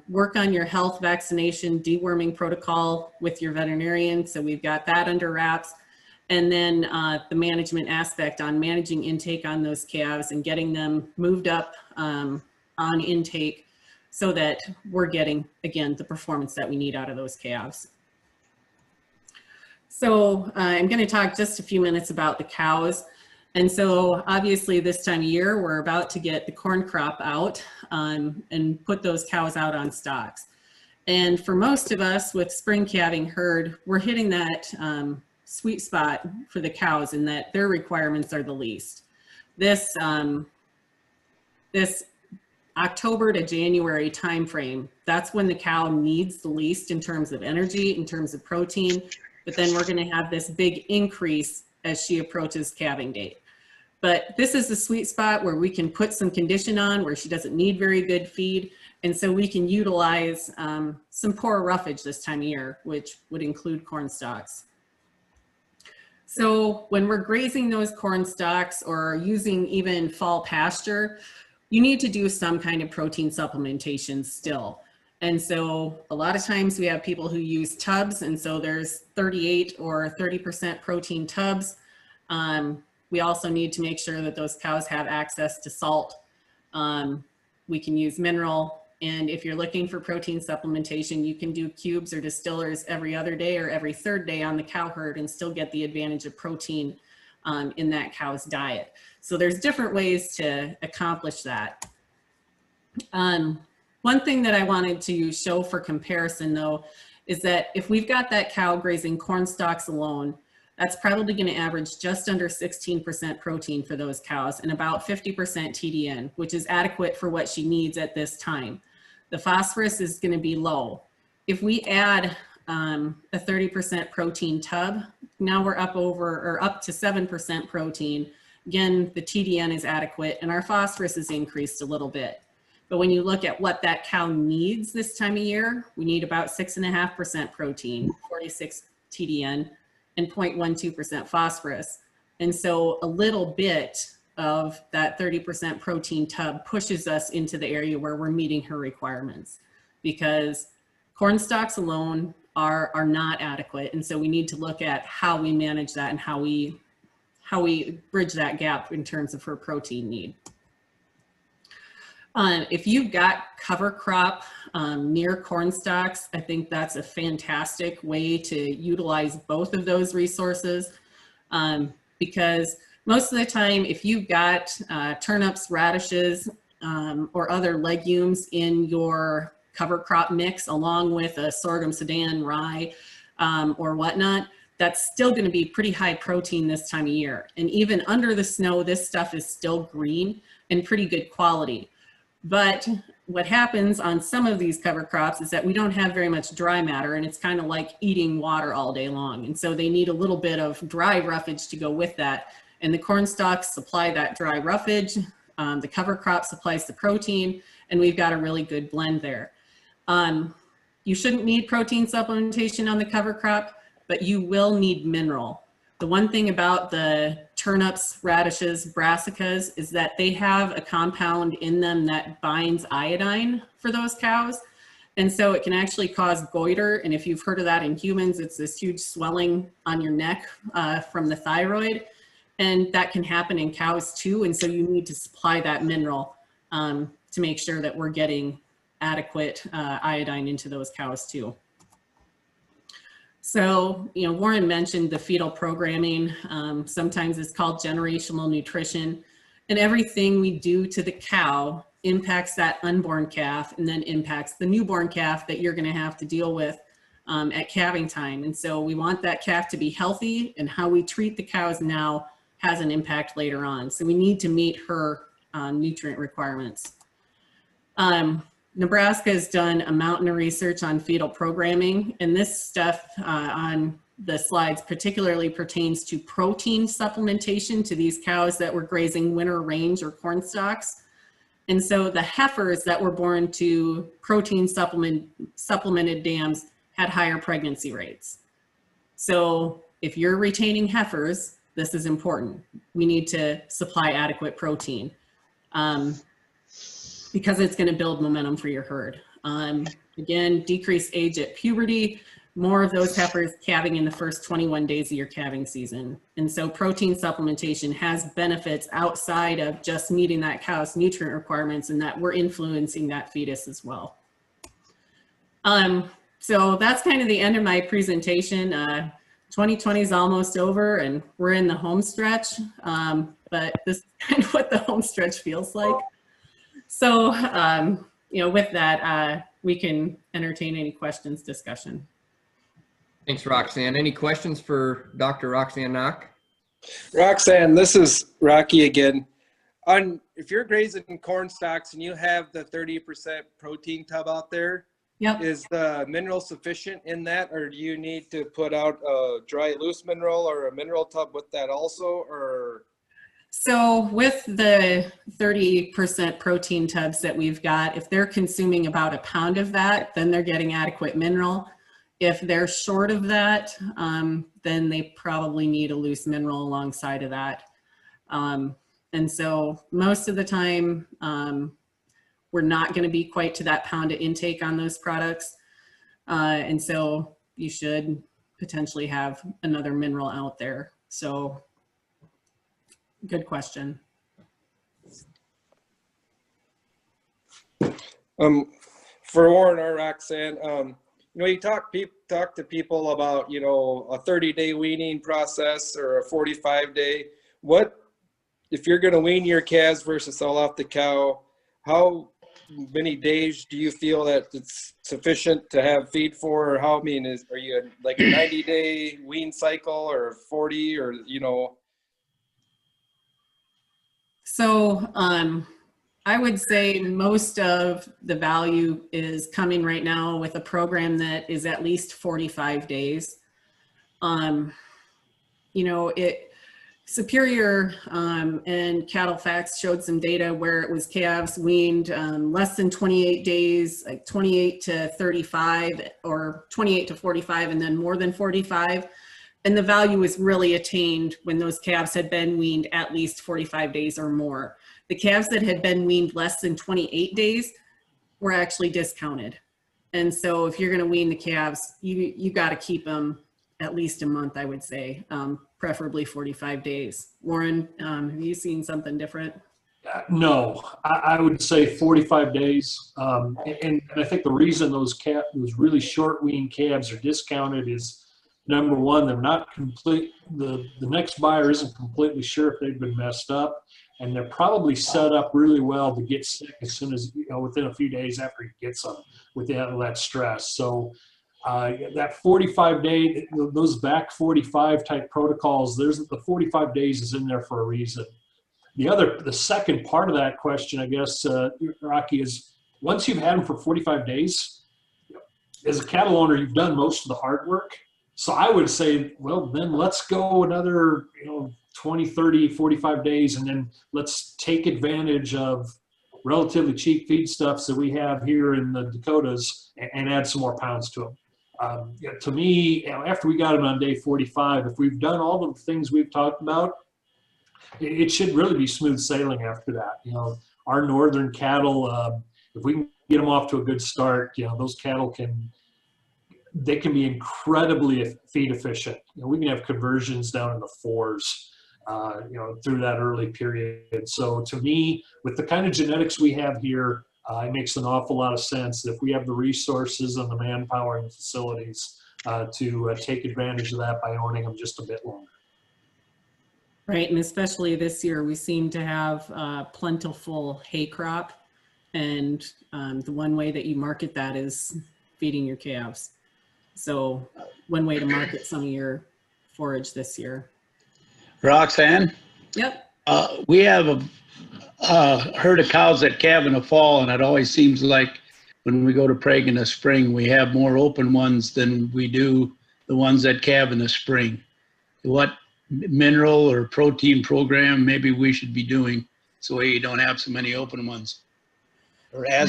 Work on your health, vaccination, deworming protocol with your veterinarian. So we've got that under wraps. And then the management aspect on managing intake on those calves and getting them moved up on intake so that we're getting, again, the performance that we need out of those calves. So I'm going to talk just a few minutes about the cows. And so obviously this time of year, we're about to get the corn crop out and put those cows out on stocks. And for most of us with spring calving herd, we're hitting that sweet spot for the cows in that their requirements are the least. This October to January timeframe, that's when the cow needs the least in terms of energy, in terms of protein, but then we're going to have this big increase as she approaches calving date. But this is the sweet spot where we can put some condition on, where she doesn't need very good feed, and so we can utilize some poor roughage this time of year, which would include corn stalks. So when we're grazing those corn stalks or using even fall pasture, you need to do some kind of protein supplementation still. And so a lot of times we have people who use tubs, and so there's 38 or 30% protein tubs. We also need to make sure that those cows have access to salt. We can use mineral, and if you're looking for protein supplementation, you can do cubes or distillers every other day or every third day on the cow herd and still get the advantage of protein in that cow's diet. So there's different ways to accomplish that. One thing that I wanted to show for comparison though, is that if we've got that cow grazing corn stalks alone, that's probably going to average just under 16% protein for those cows and about 50% TDN, which is adequate for what she needs at this time. The phosphorus is going to be low. If we add a 30% protein tub, now we're up to 7% protein. Again, the TDN is adequate and our phosphorus is increased a little bit. But when you look at what that cow needs this time of year, we need about 6.5% protein, 46 TDN, and 0.12% phosphorus. And so a little bit of that 30% protein tub pushes us into the area where we're meeting her requirements, because corn stalks alone are not adequate. And so we need to look at how we manage that and how we bridge that gap in terms of her protein need. If you've got cover crop near corn stalks, I think that's a fantastic way to utilize both of those resources, because most of the time, if you've got turnips, radishes, or other legumes in your cover crop mix, along with a sorghum, sudan, rye, or whatnot, that's still going to be pretty high protein this time of year. And even under the snow, this stuff is still green and pretty good quality. But what happens on some of these cover crops is that we don't have very much dry matter, and it's kind of like eating water all day long. And so they need a little bit of dry roughage to go with that. And the corn stalks supply that dry roughage. The cover crop supplies the protein, and we've got a really good blend there. You shouldn't need protein supplementation on the cover crop, but you will need mineral. The one thing about the turnips, radishes, brassicas is that they have a compound in them that binds iodine for those cows. And so it can actually cause goiter. And if you've heard of that in humans, it's this huge swelling on your neck from the thyroid. And that can happen in cows too. And so you need to supply that mineral to make sure that we're getting adequate iodine into those cows too. So, you know, Warren mentioned the fetal programming. Sometimes it's called generational nutrition, and everything we do to the cow impacts that unborn calf and then impacts the newborn calf that you're going to have to deal with at calving time. And so we want that calf to be healthy, and how we treat the cows now has an impact later on. So we need to meet her nutrient requirements. Nebraska has done a mountain of research on fetal programming, and this stuff on the slides particularly pertains to protein supplementation to these cows that were grazing winter range or corn stalks. And so the heifers that were born to protein supplemented dams had higher pregnancy rates. So if you're retaining heifers, this is important. We need to supply adequate protein because it's going to build momentum for your herd. Again, decreased age at puberty, more of those heifers calving in the first 21 days of your calving season. And so protein supplementation has benefits outside of just meeting that cow's nutrient requirements, and that we're influencing that fetus as well. So that's kind of the end of my presentation. 2020 is almost over and we're in the home stretch, but this is kind of what the home stretch feels like. So, you know, with that, we can entertain any questions, discussion. Thanks, Roxanne. Any questions for Dr. Roxanne Knock? Roxanne, this is Rocky again. If you're grazing corn stalks and you have the 30% protein tub out there, Yep. is the mineral sufficient in that, or do you need to put out a dry loose mineral or a mineral tub with that also, or? So with the 30% protein tubs that we've got, if they're consuming about a pound of that, then they're getting adequate mineral. If they're short of that, then they probably need a loose mineral alongside of that. And so most of the time, we're not going to be quite to that pound of intake on those products. And so you should potentially have another mineral out there. So good question. For Warren or Roxanne, you know, you talk to people about, you know, a 30-day weaning process or a 45-day. What, if you're going to wean your calves versus sell off the cow, how many days do you feel that it's sufficient to have feed for, or how, I mean, are you like a 90-day wean cycle or 40, or, you know? So I would say most of the value is coming right now with a program that is at least 45 days. You know, Superior and Cattle Facts showed some data where it was calves weaned less than 28 days, like 28 to 35 or 28 to 45, and then more than 45. And the value was really attained when those calves had been weaned at least 45 days or more. The calves that had been weaned less than 28 days were actually discounted. And so if you're going to wean the calves, you got to keep them at least a month, I would say, preferably 45 days. Warren, have you seen something different? No, I would say 45 days. And I think the reason those really short wean calves are discounted is, number one, they're not complete. The next buyer isn't completely sure if they've been messed up, and they're probably set up really well to get sick as soon as, you know, within a few days after he gets them with that stress. So that 45-day, those back 45 type protocols, the 45 days is in there for a reason. The second part of that question, I guess, Rocky, is once you've had them for 45 days, as a cattle owner, you've done most of the hard work. So I would say, well, then let's go another, 20, 30, 45 days, and then let's take advantage of relatively cheap feedstuffs that we have here in the Dakotas and add some more pounds to them. To me, after we got them on day 45, if we've done all the things we've talked about, it should really be smooth sailing after that. Our northern cattle, if we can get them off to a good start, those cattle can be incredibly feed efficient. We can have conversions down in the 4s, through that early period. So to me, with the kind of genetics we have here, it makes an awful lot of sense that if we have the resources and the manpower and the facilities to take advantage of that by owning them just a bit longer. Right, and especially this year, we seem to have plentiful hay crop, and the one way that you market that is feeding your calves. So one way to market some of your forage this year. Roxanne? Yep. We have a herd of cows that calve in the fall, and it always seems like when we go to preg in the spring, we have more open ones than we do the ones that calve in the spring. What mineral or protein program maybe we should be doing so you don't have so many open ones? Or as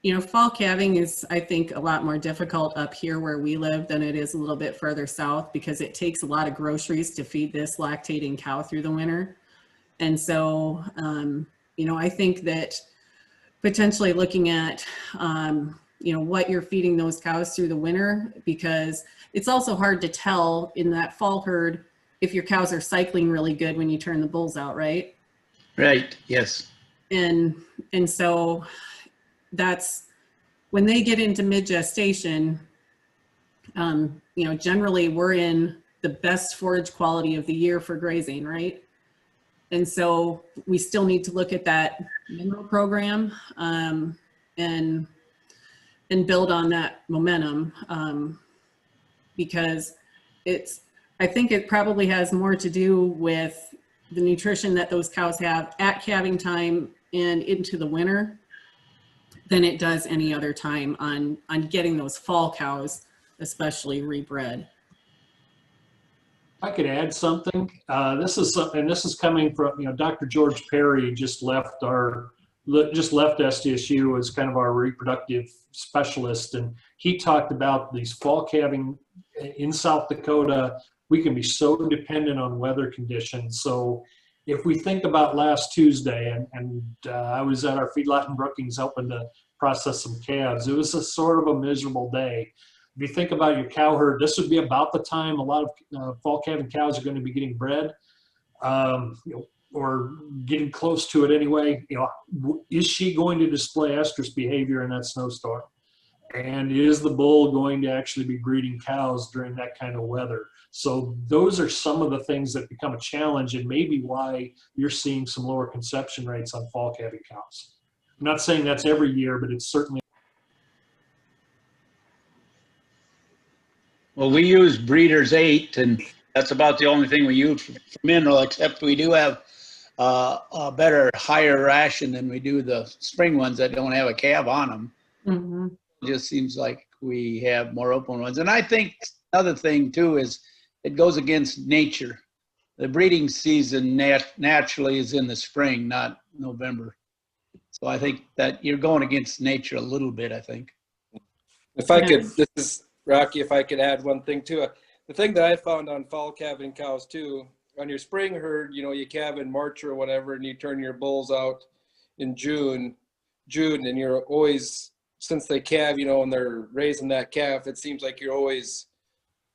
Yeah, fall calving is, I think, a lot more difficult up here where we live than it is a little bit further south, because it takes a lot of groceries to feed this lactating cow through the winter. And so, I think that potentially looking at, what you're feeding those cows through the winter, because it's also hard to tell in that fall herd if your cows are cycling really good when you turn the bulls out, right? right, yes. And so that's when they get into mid-gestation, generally we're in the best forage quality of the year for grazing, right? And so we still need to look at that mineral program and build on that momentum, because I think it probably has more to do with the nutrition that those cows have at calving time and into the winter than it does any other time on getting those fall cows, especially rebred. If I could add something, this is coming from, Dr. George Perry just left SDSU as kind of our reproductive specialist, and he talked about these fall calving in South Dakota. We can be so dependent on weather conditions. So if we think about last Tuesday, and I was at our feedlot in Brookings helping to process some calves, it was a sort of a miserable day. If you think about your cow herd, this would be about the time a lot of fall calving cows are going to be getting bred, or getting close to it anyway. Is she going to display estrus behavior in that snowstorm? And is the bull going to actually be breeding cows during that kind of weather? So those are some of the things that become a challenge, and maybe why you're seeing some lower conception rates on fall calving cows. I'm not saying that's every year, but it's certainly. Well, we use Breeders 8, and that's about the only thing we use for mineral, except we do have a better, higher ration than we do the spring ones that don't have a calf on them. Mm-hmm. It just seems like we have more open ones. And I think another thing too is it goes against nature. The breeding season naturally is in the spring, not November. So I think that you're going against nature a little bit, I think. If I could, this is Rocky, if I could add one thing too. The thing that I found on fall calving cows too, on your spring herd, you calve in March or whatever, and you turn your bulls out in June, and you're always, since they calve, and they're raising that calf, it seems like you're always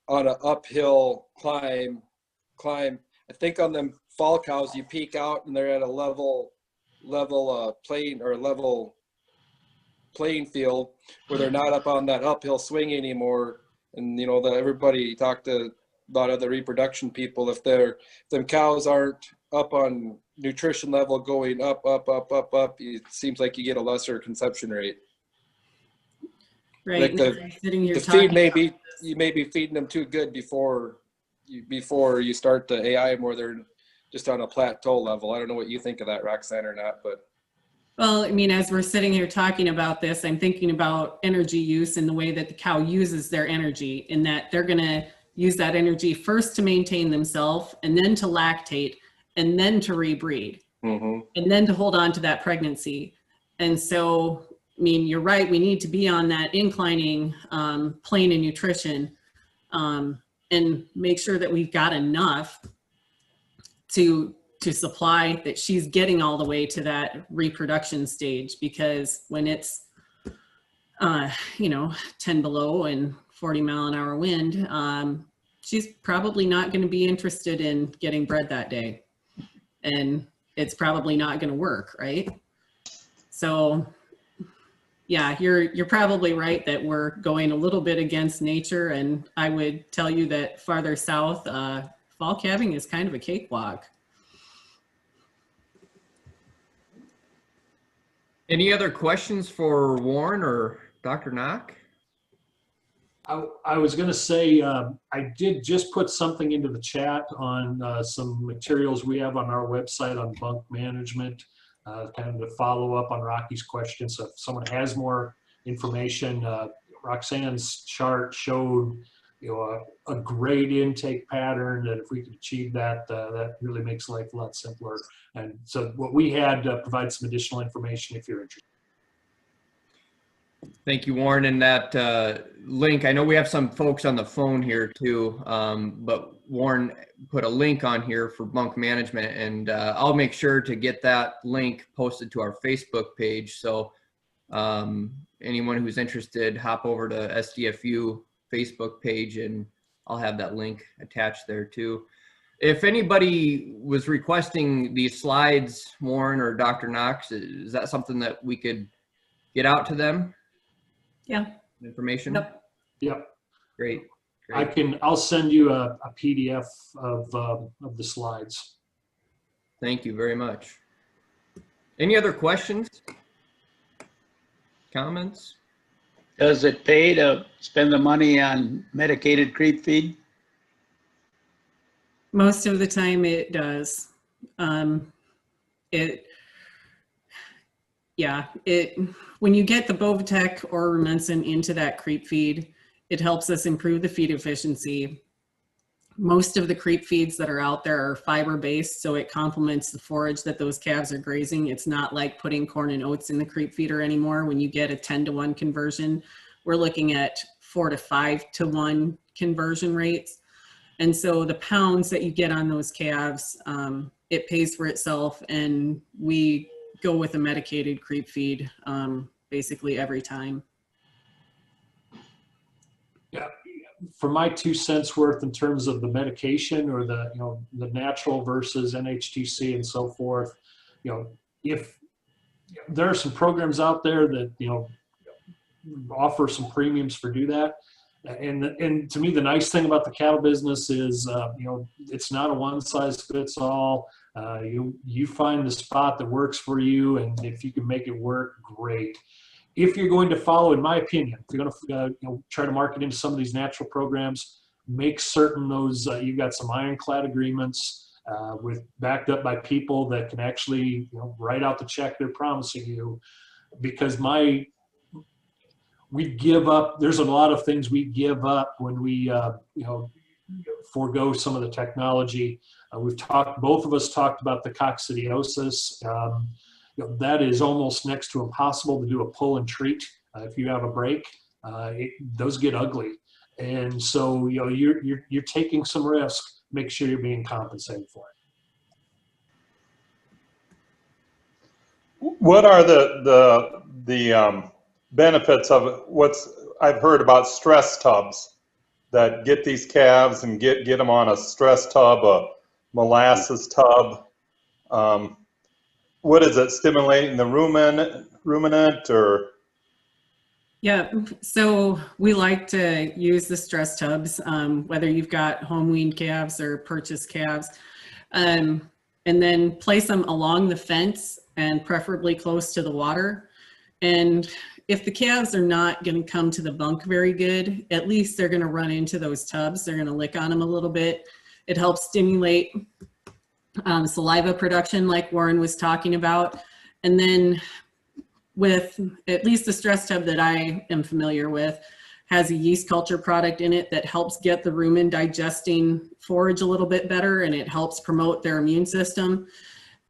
on an uphill climb. I think on them fall cows, you peak out and they're at a level playing field where they're not up on that uphill swing anymore. And that everybody talked about other reproduction people, if them cows aren't up on nutrition level going up, it seems like you get a lesser conception rate. Right. Like Sitting here the talking feed you may be feeding them too good before you start the AI more. They're just on a plateau level. I don't know what you think of that, Roxanne, or not, but. Well, as we're sitting here talking about this, I'm thinking about energy use and the way that the cow uses their energy, in that they're going to use that energy first to maintain themselves, and then to lactate, and then to rebreed, Mm-hmm. and then to hold on to that pregnancy. And so, you're right, we need to be on that inclining plane in nutrition, and make sure that we've got enough to supply, that she's getting all the way to that reproduction stage. Because when it's 10 below and 40-mile-an-hour wind, she's probably not going to be interested in getting bred that day, and it's probably not going to work, right? So yeah, you're probably right that we're going a little bit against nature, and I would tell you that farther south, fall calving is kind of a cakewalk. Any other questions for Warren or Dr. Knock? I was going to say, I did just put something into the chat on some materials we have on our website on bunk management, kind of to follow up on Rocky's question. So if someone has more information, Roxanne's chart showed, a great intake pattern, that if we could achieve that, that really makes life a lot simpler. And so what we had provide some additional information if you're interested. Thank you, Warren. And that link, I know we have some folks on the phone here too, but Warren put a link on here for bunk management, and I'll make sure to get that link posted to our Facebook page. So anyone who's interested, hop over to SDFU Facebook page, and I'll have that link attached there too. If anybody was requesting these slides, Warren or Dr. Knox, is that something that we could get out to them? Yeah. Information? Yep. Yep. Great. Great. I'll send you a PDF of the slides. Thank you very much. Any other questions? Comments? Does it pay to spend the money on medicated creep feed? Most of the time it does. When you get the Bovatec or Rumensin into that creep feed, it helps us improve the feed efficiency. Most of the creep feeds that are out there are fiber-based, so it complements the forage that those calves are grazing. It's not like putting corn and oats in the creep feeder anymore. When you get a 10-to-1 conversion, we're looking at 4 to 5 to 1 conversion rates. And so the pounds that you get on those calves, it pays for itself, and we go with a medicated creep feed basically every time. Yeah, for my 2 cents worth in terms of the medication or the the natural versus NHTC and so forth, if there are some programs out there that offer some premiums for do that. And to me, the nice thing about the cattle business is, it's not a one size fits all. You find the spot that works for you, and if you can make it work, great. If you're going to follow, in my opinion, if you're going to try to market into some of these natural programs, make certain those you've got some ironclad agreements with backed up by people that can actually write out the check they're promising you, because we give up. There's a lot of things we give up when we forego some of the technology. Both of us talked about the coccidiosis. That is almost next to impossible to do a pull and treat if you have a break. Those get ugly, and so you're taking some risk. Make sure you're being compensated for it. What are the benefits of what's I've heard about stress tubs that get these calves and get them on a stress tub, a molasses tub? What is it, stimulating the ruminant or? Yeah, so we like to use the stress tubs, whether you've got home weaned calves or purchased calves, and then place them along the fence and preferably close to the water. And if the calves are not going to come to the bunk very good, at least they're going to run into those tubs. They're going to lick on them a little bit. It helps stimulate saliva production like Warren was talking about. And then with at least the stress tub that I am familiar with has a yeast culture product in it that helps get the rumen digesting forage a little bit better, and it helps promote their immune system.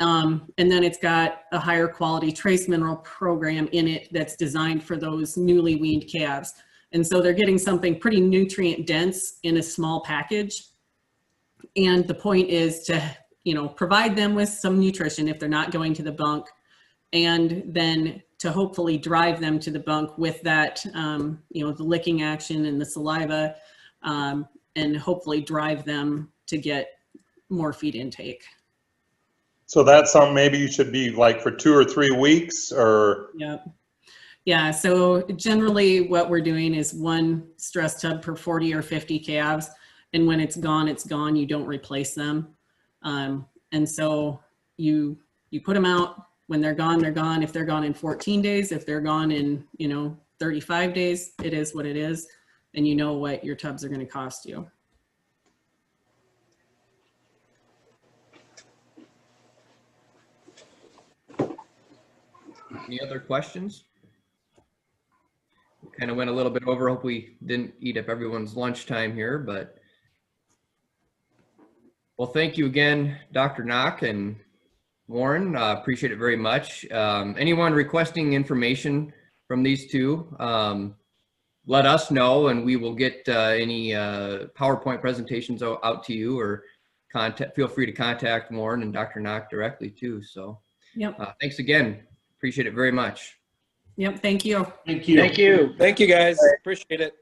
And then it's got a higher quality trace mineral program in it that's designed for those newly weaned calves. And so they're getting something pretty nutrient dense in a small package. And the point is to, provide them with some nutrition if they're not going to the bunk, and then to hopefully drive them to the bunk with that, the licking action and the saliva, and hopefully drive them to get more feed intake. So that's something maybe you should be like for 2 or 3 weeks or? Yeah, so generally what we're doing is 1 stress tub per 40 or 50 calves. And when it's gone, you don't replace them. And so you put them out. When they're gone, they're gone. If they're gone in 14 days, if they're gone in, 35 days, it is what it is. And you know what your tubs are going to cost you. Any other questions? kind of went a little bit over. Hope we didn't eat up everyone's lunchtime here, but well, thank you again, Dr. Knock and Warren. Appreciate it very much. Anyone requesting information from these two, let us know, and we will get any PowerPoint presentations out to you, or feel free to contact Warren and Dr. Knock directly too. So Yep. thanks again. Appreciate it very much. Yep. Thank you. Thank you. Thank you. Thank you, guys. Appreciate it.